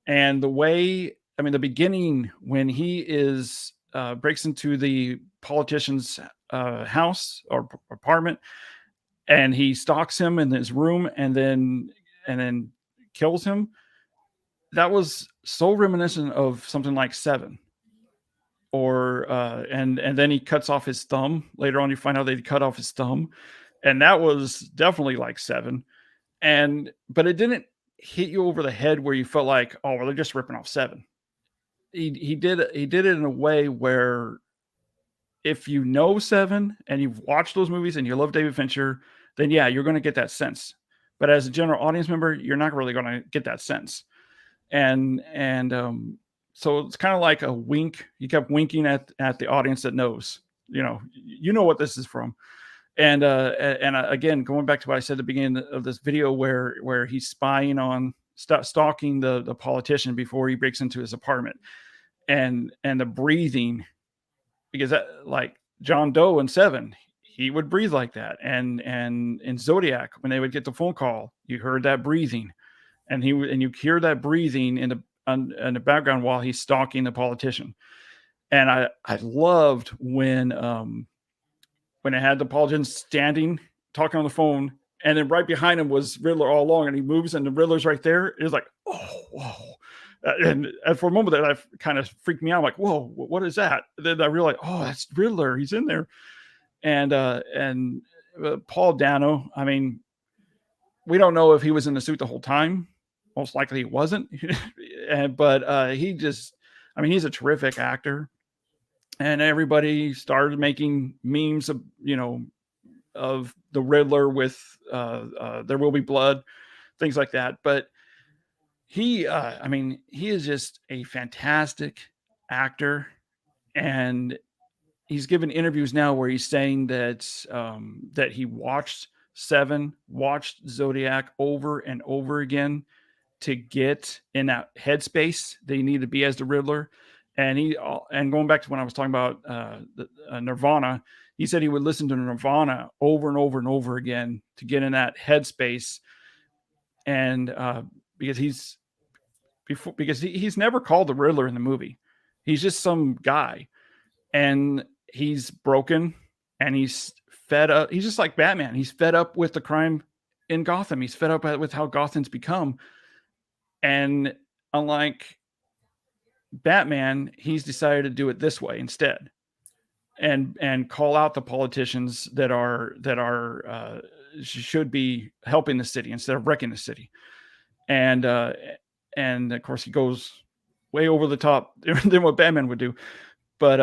S3: and the way, I mean, the beginning when he breaks into the politician's house or apartment, and he stalks him in his room and then kills him. That was so reminiscent of something like Seven, or and then he cuts off his thumb. Later on, you find out they cut off his thumb, and that was definitely like Seven. But it didn't hit you over the head where you felt like, oh, well, they're just ripping off Seven. He did it in a way where, if you know Seven and you've watched those movies and you love David Fincher, then yeah, you're going to get that sense. But as a general audience member, you're not really going to get that sense. And so it's kind of like a wink. You kept winking at the audience that knows, you know what this is from. And again, going back to what I said at the beginning of this video, where he's spying on, stalking the politician before he breaks into his apartment, and the breathing. Because that, like John Doe in Seven, he would breathe like that. And in Zodiac, when they would get the phone call, you heard that breathing, and you hear that breathing in the background while he's stalking the politician. And I loved when it had the politician standing talking on the phone, and then right behind him was Riddler all along, and he moves and the Riddler's right there. It was like, oh, whoa. And for a moment that kind of freaked me out. I'm like, whoa, what is that? And then I realized, oh, that's Riddler. He's in there. And Paul Dano, I mean, we don't know if he was in the suit the whole time. Most likely he wasn't. But he just, I mean, he's a terrific actor. And everybody started making memes of, of the Riddler with There Will Be Blood, things like that. But he is just a fantastic actor, and he's given interviews now where he's saying that he watched Seven, watched Zodiac over and over again to get in that headspace that he needed to be as the Riddler. And going back to when I was talking about Nirvana, he said he would listen to Nirvana over and over and over again to get in that headspace, and because he's never called the Riddler in the movie. He's just some guy, and he's broken, and he's fed up. He's just like Batman. He's fed up with the crime in Gotham. He's fed up with how Gotham's become. And unlike Batman, he's decided to do it this way instead, and call out the politicians that should be helping the city instead of wrecking the city. And of course he goes way over the top than what Batman would do. But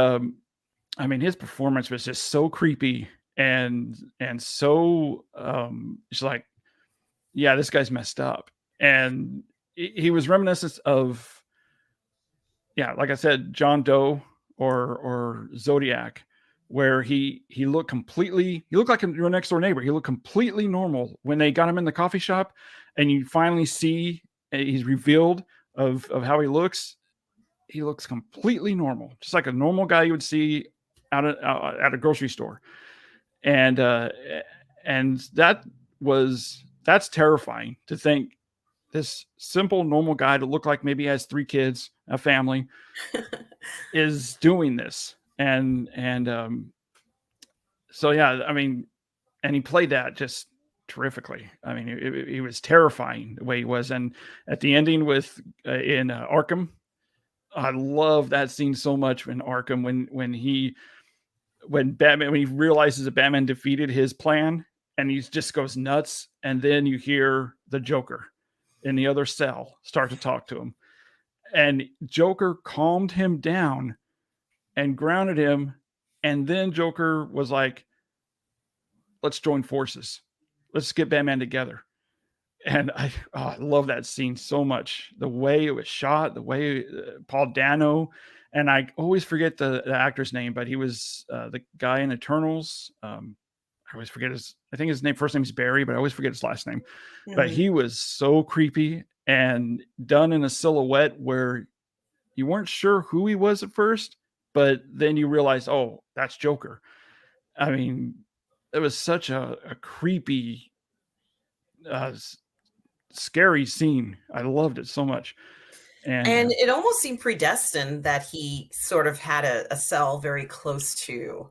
S3: I mean, his performance was just so creepy and so it's like, yeah, this guy's messed up. And he was reminiscent of, yeah, like I said, John Doe or Zodiac, where he looked like your next door neighbor. He looked completely normal when they got him in the coffee shop, and you finally see he's revealed of how he looks. He looks completely normal, just like a normal guy you would see at a grocery store. And that's terrifying to think, this simple, normal guy to look like maybe has 3 kids, a family, is doing this. And so, yeah, I mean, and he played that just terrifically. I mean, it was terrifying the way he was. And at the ending in Arkham, I love that scene so much in Arkham when he realizes that Batman defeated his plan, and he just goes nuts. And then you hear the Joker in the other cell start to talk to him, and Joker calmed him down and grounded him. And then Joker was like, let's join forces. Let's get Batman together. And I love that scene so much. The way it was shot, the way Paul Dano, and I always forget the actor's name, but he was the guy in Eternals. I always forget I think his first name is Barry, but I always forget his last name. Mm-hmm. But he was so creepy and done in a silhouette where you weren't sure who he was at first, but then you realize, oh, that's Joker. I mean, it was such a creepy, scary scene. I loved it so much.
S1: And it almost seemed predestined that he sort of had a cell very close to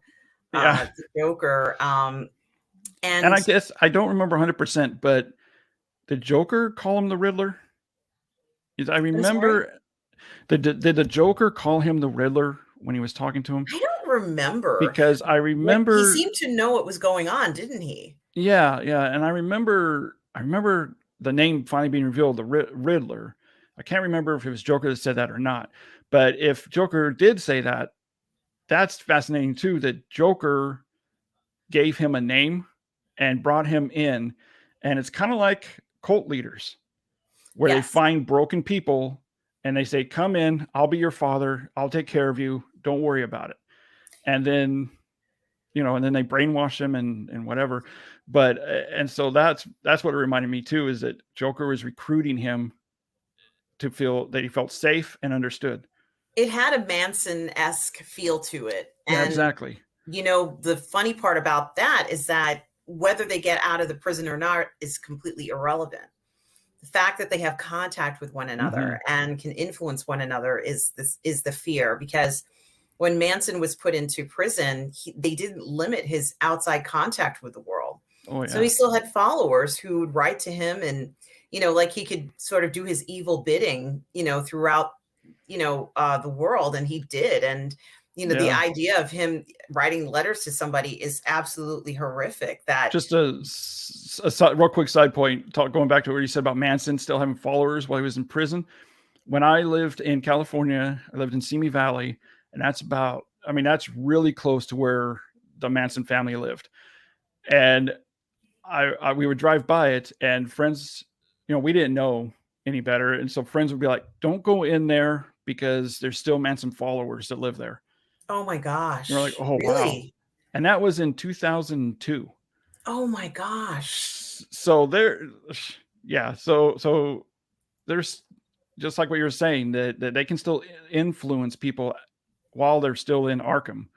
S1: the Joker. And
S3: I guess I don't remember 100%, but did Joker call him the Riddler? I remember, did the Joker call him the Riddler when he was talking to him?
S1: I don't remember,
S3: because I remember
S1: he seemed to know what was going on, didn't he?
S3: Yeah, and I remember the name finally being revealed, the Riddler. I can't remember if it was Joker that said that or not, but if Joker did say that, that's fascinating too, that Joker gave him a name and brought him in. And it's kind of like cult leaders where they find broken people and they say, come in, I'll be your father. I'll take care of you. Don't worry about it. And then, and then they brainwash him and whatever. But, and so that's what it reminded me too, is that Joker was recruiting him to feel that he felt safe and understood.
S1: It had a Manson-esque feel to it.
S3: Yeah, exactly.
S1: The funny part about that is that whether they get out of the prison or not is completely irrelevant. The fact that they have contact with one another and can influence one another is the fear. Because when Manson was put into prison, they didn't limit his outside contact with the world. Oh, yeah. So he still had followers who would write to him, and like he could sort of do his evil bidding, throughout the world, and he did. And the idea of him writing letters to somebody is absolutely horrific. That
S3: just a real quick side point, going back to what you said about Manson still having followers while he was in prison. When I lived in California, I lived in Simi Valley, and that's really close to where the Manson family lived. And we would drive by it, and friends, we didn't know any better. And so friends would be like, don't go in there because there's still Manson followers that live there.
S1: Oh my gosh.
S3: And we're like, oh, really? Wow. And that was in 2002.
S1: Oh my gosh.
S3: So so there's, just like what you're saying, that they can still influence people while they're still in Arkham.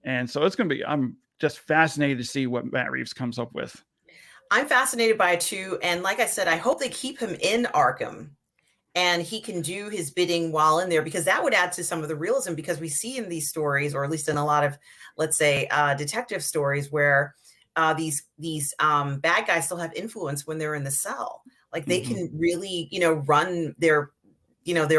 S3: And so I'm just fascinated to see what Matt Reeves comes up with.
S1: I'm fascinated by it too. And like I said, I hope they keep him in Arkham and he can do his bidding while in there, because that would add to some of the realism, because we see in these stories, or at least in a lot of, let's say, detective stories, where these bad guys still have influence when they're in the cell. Like they can really, run their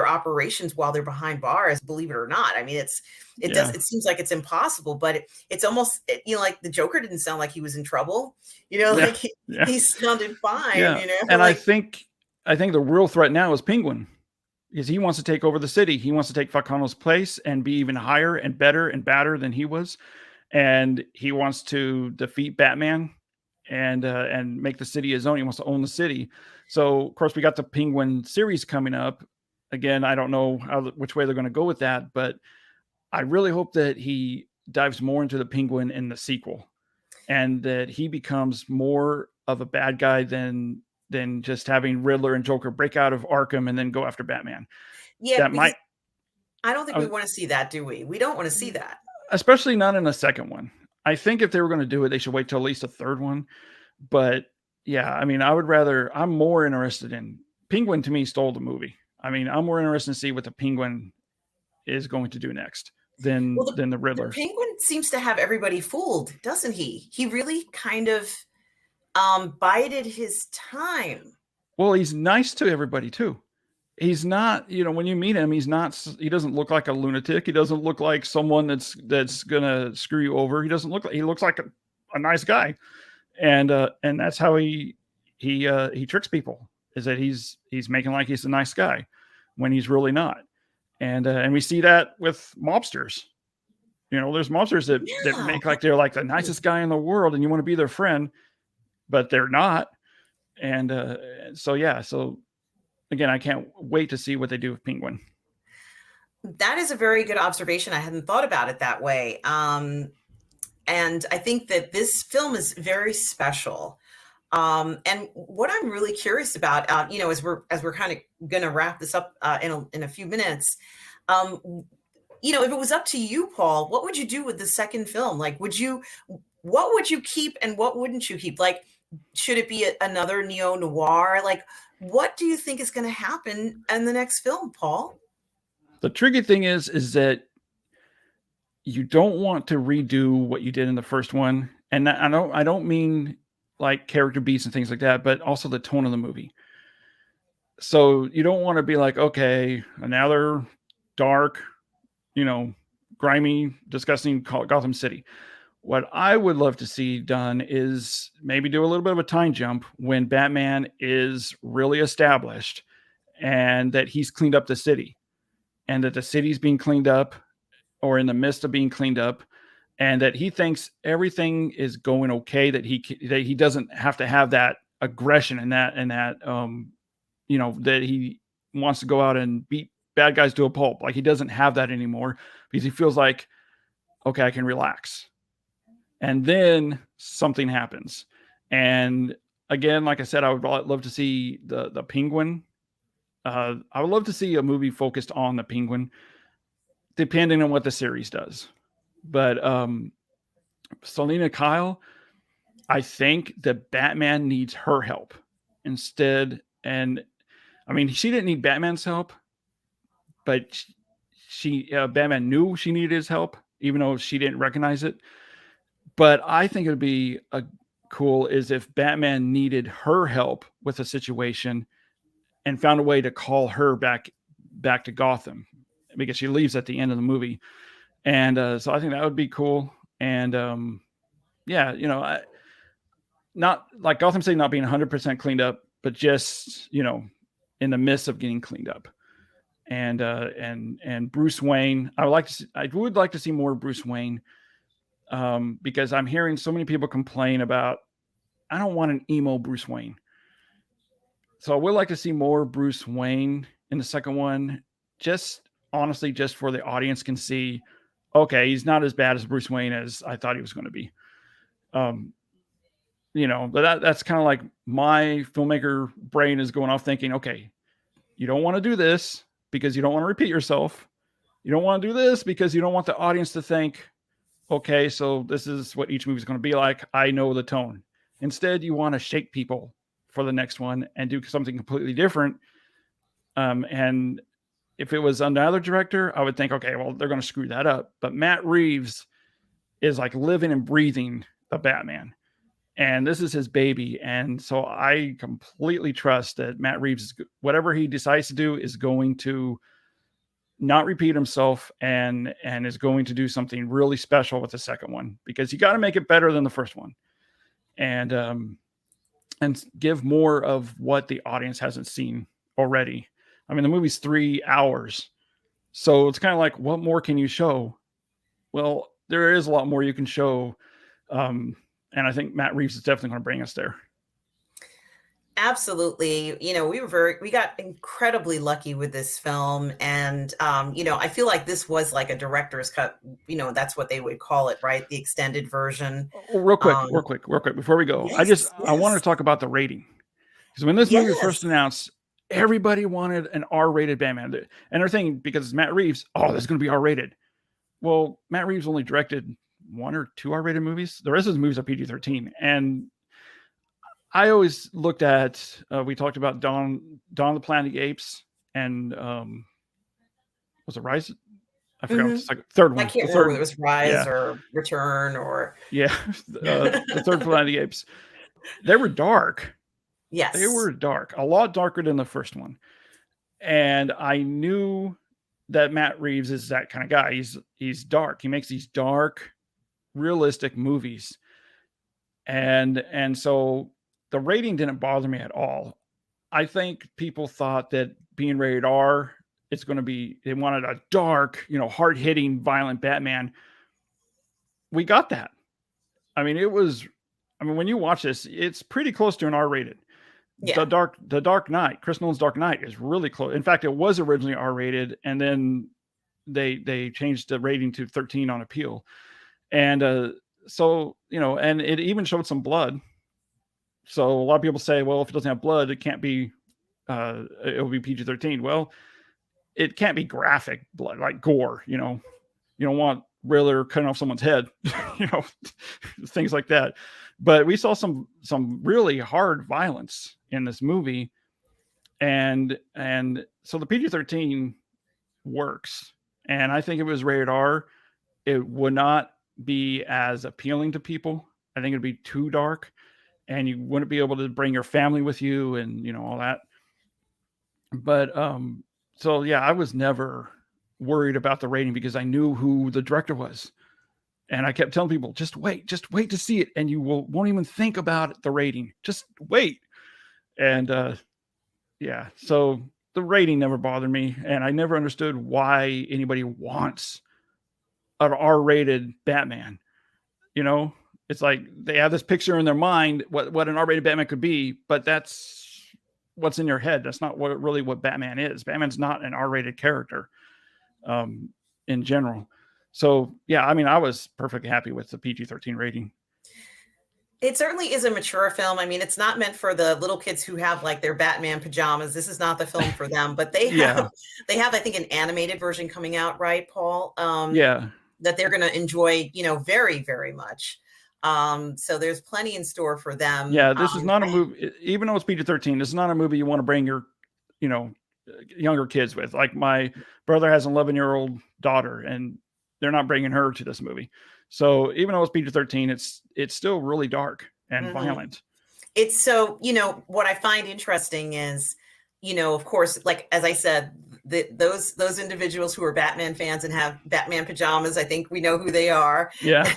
S1: operations while they're behind bars, believe it or not. I mean, it seems like it's impossible, but it's almost, like the Joker didn't sound like he was in trouble, like he sounded fine,
S3: And I think the real threat now is Penguin, because he wants to take over the city. He wants to take Falcone's place and be even higher and better and badder than he was. And he wants to defeat Batman and make the city his own. He wants to own the city. So of course we got the Penguin series coming up. Again, I don't know which way they're going to go with that, but I really hope that he dives more into the Penguin in the sequel, and that he becomes more of a bad guy than just having Riddler and Joker break out of Arkham and then go after Batman.
S1: Yeah, I don't think we want to see that, do we? We don't want to see that.
S3: Especially not in a second one. I think if they were going to do it, they should wait till at least a third one. But yeah, I mean, I'm more interested in Penguin. To me, stole the movie. I mean, I'm more interested to see what the Penguin is going to do next than the Riddler.
S1: The Penguin seems to have everybody fooled, doesn't he? He really kind of bided his time.
S3: Well, he's nice to everybody too. He's not, when you meet him, he doesn't look like a lunatic. He doesn't look like someone that's going to screw you over. He looks like a nice guy. and that's how he tricks people, is that he's making like he's a nice guy when he's really not. And we see that with mobsters. There's mobsters that make like they're like the nicest guy in the world, and you want to be their friend, but they're not. And so again, I can't wait to see what they do with Penguin.
S1: That is a very good observation. I hadn't thought about it that way. And I think that this film is very special. And what I'm really curious about, as we're kind of going to wrap this up in a few minutes, if it was up to you, Paul, what would you do with the second film? Like, what would you keep and what wouldn't you keep? Like, should it be another neo-noir? Like, what do you think is going to happen in the next film, Paul?
S3: The tricky thing is that you don't want to redo what you did in the first one. And I don't mean like character beats and things like that, but also the tone of the movie. So you don't want to be like, okay, another dark, grimy, disgusting Gotham City. What I would love to see done is maybe do a little bit of a time jump when Batman is really established and that he's cleaned up the city, and that the city's being cleaned up or in the midst of being cleaned up, and that he thinks everything is going okay, that he doesn't have to have that aggression and that that he wants to go out and beat bad guys to a pulp. Like, he doesn't have that anymore because he feels like, okay, I can relax. And then something happens. And again, like I said, I would love to see the Penguin. I would love to see a movie focused on the Penguin, depending on what the series does. But Selina Kyle, I think that Batman needs her help instead. And I mean, she didn't need Batman's help, but Batman knew she needed his help, even though she didn't recognize it. But I think it would be cool is if Batman needed her help with a situation and found a way to call her back to Gotham, because she leaves at the end of the movie. And so I think that would be cool. And not like Gotham City not being 100% cleaned up, but just, in the midst of getting cleaned up. And Bruce Wayne, I would like to see more Bruce Wayne, because I'm hearing so many people complain about, I don't want an emo Bruce Wayne. So I would like to see more Bruce Wayne in the second one, just honestly, just for the audience can see, okay, he's not as bad as Bruce Wayne as I thought he was going to be. But that's kind of like my filmmaker brain is going off thinking, okay, you don't want to do this because you don't want to repeat yourself. You don't want to do this because you don't want the audience to think, okay, so this is what each movie is going to be like. I know the tone. Instead, you want to shake people for the next one and do something completely different. And if it was another director, I would think, okay, well, they're going to screw that up. But Matt Reeves is like living and breathing the Batman. And this is his baby. And so I completely trust that Matt Reeves, whatever he decides to do, is going to not repeat himself and is going to do something really special with the second one, because you got to make it better than the first one. And give more of what the audience hasn't seen already. I mean, the movie's 3 hours. So it's kind of like, what more can you show? Well, there is a lot more you can show. And I think Matt Reeves is definitely going to bring us there.
S1: Absolutely. We got incredibly lucky with this film. And, I feel like this was like a director's cut, that's what they would call it, right? The extended version.
S3: Real quick, before we go,
S1: Yes,
S3: I want to talk about the rating. Because when this movie was first announced, everybody wanted an R-rated Batman. And they're thinking, because it's Matt Reeves, this is going to be R-rated. Well, Matt Reeves only directed 1 or 2 R-rated movies. The rest of his movies are PG-13. And I always looked at, we talked about Dawn of the Planet of the Apes, and was it Rise? I forgot. It's like third one.
S1: I can't remember whether it was Rise or Return or.
S3: Yeah. The third Planet of the Apes. They were dark.
S1: Yes.
S3: They were dark. A lot darker than the first one. And I knew that Matt Reeves is that kind of guy. He's dark. He makes these dark, realistic movies. And so the rating didn't bother me at all. I think people thought that being rated R, it's going to be, they wanted a dark, hard hitting, violent Batman. We got that. I mean, when you watch this, it's pretty close to an R rated.
S1: Yeah.
S3: The Dark Knight, Chris Nolan's Dark Knight is really close. In fact, it was originally R rated, and then they changed the rating to 13 on appeal. And so, and it even showed some blood. So a lot of people say, well, if it doesn't have blood, it can't be, it will be PG-13. Well, it can't be graphic blood, like gore, you don't want Riddler cutting off someone's head, things like that. But we saw some really hard violence in this movie. And so the PG-13 works. And I think if it was rated R, it would not be as appealing to people. I think it'd be too dark, and you wouldn't be able to bring your family with you and, all that. But, so yeah, I was never worried about the rating because I knew who the director was. And I kept telling people, just wait to see it. And you won't even think about the rating. Just wait. And, yeah, so the rating never bothered me. And I never understood why anybody wants an R-rated Batman. It's like they have this picture in their mind, what an R-rated Batman could be, but that's what's in your head. That's not what Batman is. Batman's not an R-rated character, in general. So yeah, I mean, I was perfectly happy with the PG-13 rating.
S1: It certainly is a mature film. I mean, it's not meant for the little kids who have like their Batman pajamas. This is not the film for them, but they have, I think, an animated version coming out, right, Paul? That they're going to enjoy, very, very much. So there's plenty in store for them.
S3: Yeah, this is not a movie, even though it's PG-13, this is not a movie you want to bring your, younger kids with. Like my brother has an 11-year-old daughter, and they're not bringing her to this movie. So even though it's PG-13, it's still really dark and violent.
S1: It's so, what I find interesting is, of course, like, as I said, those individuals who are Batman fans and have Batman pajamas, I think we know who they are.
S3: Yeah.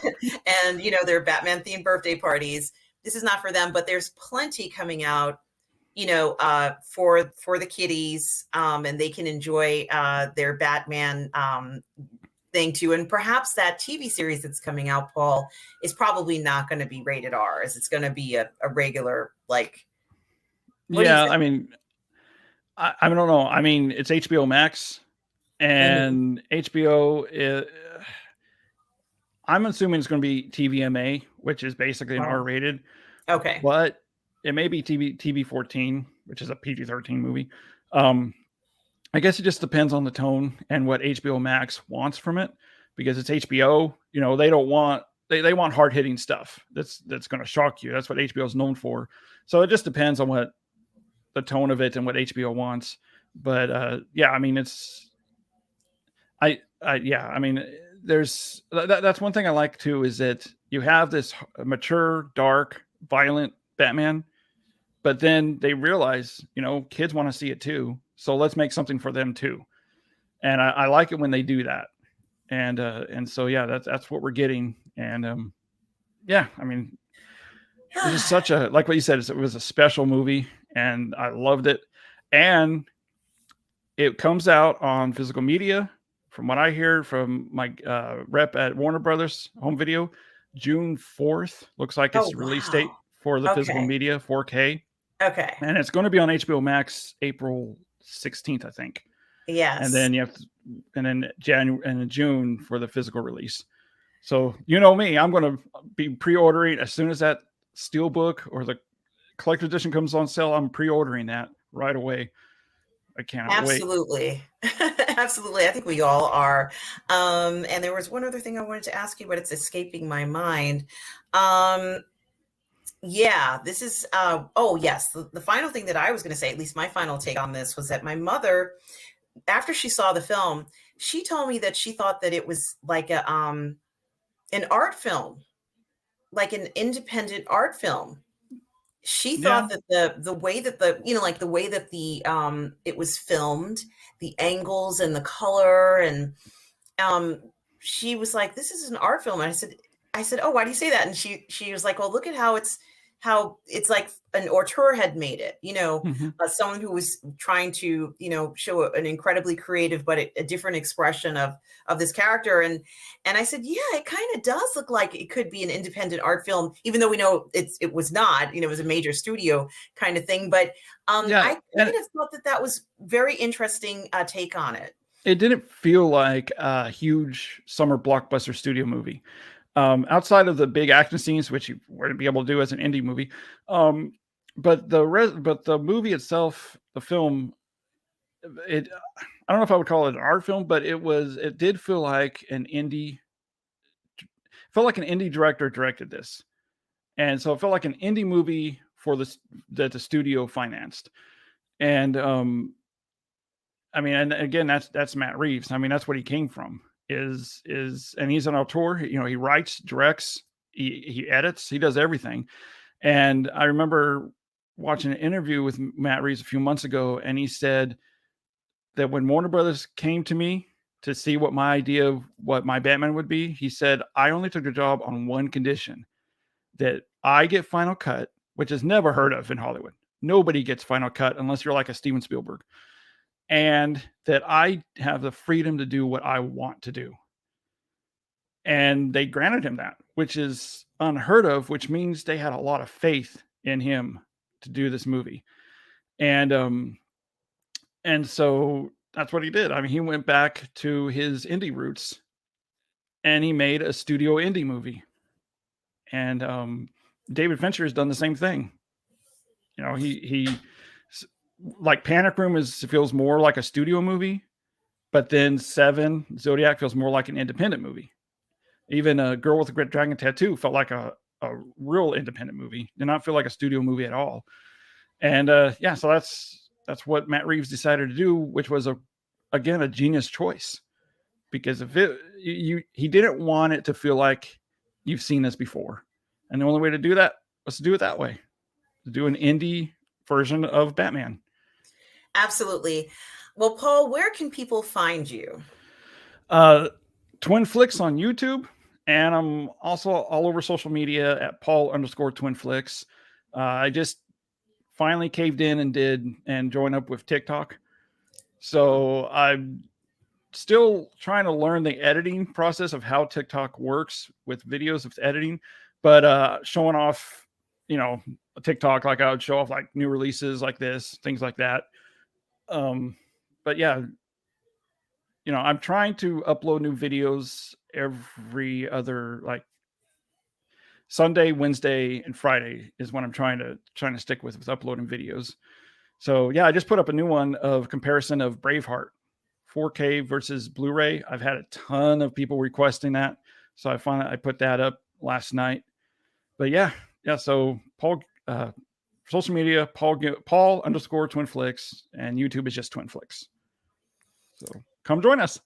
S1: And, their Batman themed birthday parties. This is not for them, but there's plenty coming out, for the kiddies, and they can enjoy their Batman thing too. And perhaps that TV series that's coming out, Paul, is probably not going to be rated R. It's going to be a regular, like,
S3: yeah, I mean, I don't know. I mean, it's HBO Max, and HBO, I'm assuming it's going to be TVMA, which is basically an R rated.
S1: Okay.
S3: But it may be TV 14, which is a PG-13 movie. I guess it just depends on the tone and what HBO Max wants from it, because it's HBO. They don't want they want hard hitting stuff that's going to shock you. That's what HBO is known for. So it just depends on what the tone of it and what HBO wants. But yeah, I mean, there's that's one thing I like too, is that you have this mature, dark, violent Batman, but then they realize, kids want to see it too. So let's make something for them too. And I like it when they do that. And so, yeah, that's what we're getting. And yeah, I mean, this is such a, like what you said, it was a special movie, and I loved it. And it comes out on physical media, from what I hear from my rep at Warner Brothers Home Video, June 4th. Looks like it's release date for the physical media, 4K.
S1: Okay.
S3: And it's going to be on HBO Max April 16th, I think.
S1: Yes.
S3: And then in June for the physical release. So, me, I'm going to be pre-ordering as soon as that steelbook or the collector edition comes on sale. I'm pre-ordering that right away. I can't wait.
S1: Absolutely. Absolutely. I think we all are. And there was one other thing I wanted to ask you, but it's escaping my mind. Yeah, this is, yes. The final thing that I was going to say, at least my final take on this, was that my mother, after she saw the film, she told me that she thought that it was like an art film, like an independent art film. She thought that the way that the way that it was filmed, the angles and the color, and she was like, this is an art film. And I said, I said, "Oh, why do you say that?" And she was like, "Well, look at how it's like an auteur had made it.
S3: Mhm.
S1: Someone who was trying to show an incredibly creative but a different expression of this character." And I said, "Yeah, it kind of does look like it could be an independent art film, even though we know it was not. It was a major studio kind of thing. But
S3: Yeah,
S1: I
S3: and
S1: kind of thought that was very interesting take on it."
S3: it didn't feel like a huge summer blockbuster studio movie. Outside of the big action scenes, which you wouldn't be able to do as an indie movie. Um, but the movie itself, the film, I don't know if I would call it an art film, but it did feel like felt like an indie director directed this. And so it felt like an indie movie that the studio financed. And I mean, and again, that's Matt Reeves. I mean, that's what he came from. And he's an auteur. He writes, directs, he edits, he does everything. And I remember watching an interview with Matt Reeves a few months ago, and he said that when Warner Brothers came to me to see what my idea of what my Batman would be, he said, I only took the job on one condition, that I get final cut, which is never heard of in Hollywood. Nobody gets final cut unless you're like a Steven Spielberg. And that I have the freedom to do what I want to do. And they granted him that, which is unheard of, which means they had a lot of faith in him to do this movie. And so that's what he did. I mean, he went back to his indie roots and he made a studio indie movie. And David Fincher has done the same thing. He like Panic Room feels more like a studio movie, but then Seven, Zodiac feels more like an independent movie. Even A Girl with a Great Dragon Tattoo felt like a real independent movie. Did not feel like a studio movie at all. And so that's what Matt Reeves decided to do, which was again a genius choice, because he didn't want it to feel like you've seen this before, and the only way to do that was to do it that way, to do an indie version of Batman.
S1: Absolutely. Well, Paul, where can people find you?
S3: Twin Flicks on YouTube, and I'm also all over social media at Paul_TwinFlicks. I just finally caved in and joined up with TikTok. So I'm still trying to learn the editing process of how TikTok works with videos of editing, but showing off, TikTok, like I would show off like new releases like this, things like that. But yeah, I'm trying to upload new videos every other, like Sunday, Wednesday, and Friday is when I'm trying to stick with uploading videos. So yeah, I just put up a new one of comparison of Braveheart 4K versus Blu-ray. I've had a ton of people requesting that, so I put that up last night. But yeah. So Paul, social media, Paul_TwinFlicks, and YouTube is just TwinFlicks. So come join us.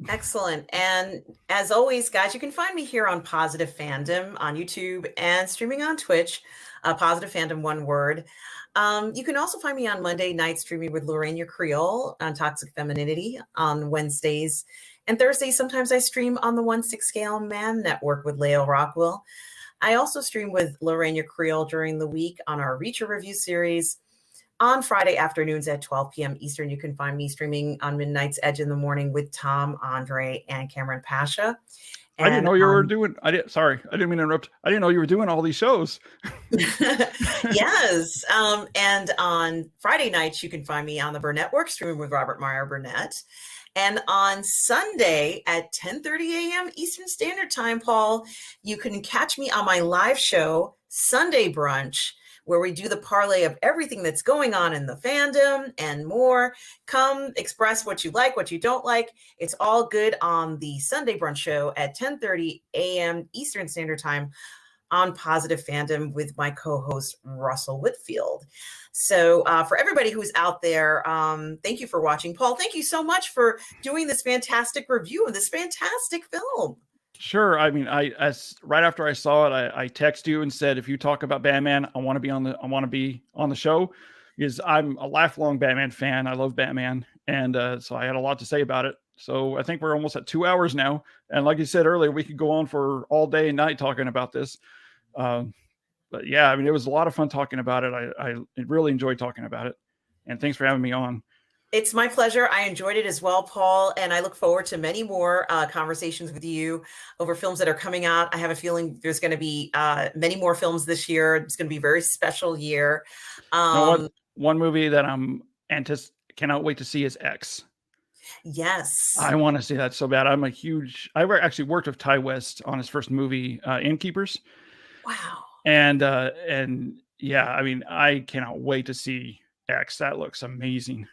S1: Excellent. And as always, guys, you can find me here on Positive Fandom on YouTube and streaming on Twitch, Positive Fandom, one word. You can also find me on Monday night streaming with Lorraine Creole on Toxic Femininity on Wednesdays and Thursdays. Sometimes I stream on the 1/6 Scale Man Network with Leo Rockwell. I also stream with Lorraine Creole during the week on our Reacher review series. On Friday afternoons at 12 p.m. Eastern, you can find me streaming on Midnight's Edge in the Morning with Tom, Andre, and Cameron Pasha.
S3: And, I didn't know you were doing. Sorry, I didn't mean to interrupt. I didn't know you were doing all these shows.
S1: Yes. And on Friday nights, you can find me on the Burnett Work streaming with Robert Meyer Burnett. And on Sunday at 10:30 a.m. Eastern Standard Time, Paul, you can catch me on my live show, Sunday Brunch, where we do the parlay of everything that's going on in the fandom and more. Come express what you like, what you don't like. It's all good on the Sunday Brunch show at 10:30 a.m. Eastern Standard Time on Positive Fandom with my co-host, Russell Whitfield. So for everybody who's out there, thank you for watching. Paul, thank you so much for doing this fantastic review of this fantastic film.
S3: Sure. I mean, right after I saw it, I texted you and said, if you talk about Batman, I want to be on the show, because I'm a lifelong Batman fan. I love Batman. And so I had a lot to say about it. So I think we're almost at 2 hours now. And like you said earlier, we could go on for all day and night talking about this. But yeah, I mean, it was a lot of fun talking about it. I really enjoyed talking about it. And thanks for having me on.
S1: It's my pleasure. I enjoyed it as well, Paul, and I look forward to many more conversations with you over films that are coming out. I have a feeling there's going to be many more films this year. It's going to be a very special year.
S3: You know what? One movie that I'm cannot wait to see is X.
S1: Yes.
S3: I want to see that so bad. I actually worked with Ty West on his first movie, Innkeepers.
S1: Wow.
S3: And yeah, I mean, I cannot wait to see X. That looks amazing.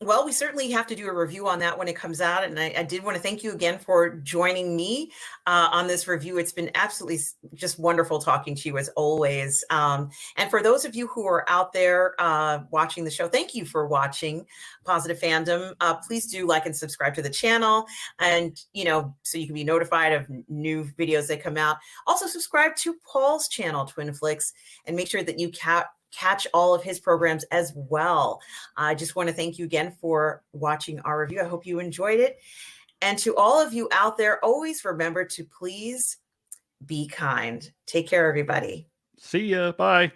S1: Well, we certainly have to do a review on that when it comes out. And I did want to thank you again for joining me on this review. It's been absolutely just wonderful talking to you as always. And for those of you who are out there watching the show, thank you for watching Positive Fandom. Please do like and subscribe to the channel, and so you can be notified of new videos that come out. Also subscribe to Paul's channel, Twinflix, and make sure that you catch all of his programs as well. I just want to thank you again for watching our review. I hope you enjoyed it. And to all of you out there, always remember to please be kind. Take care, everybody.
S3: See ya. Bye.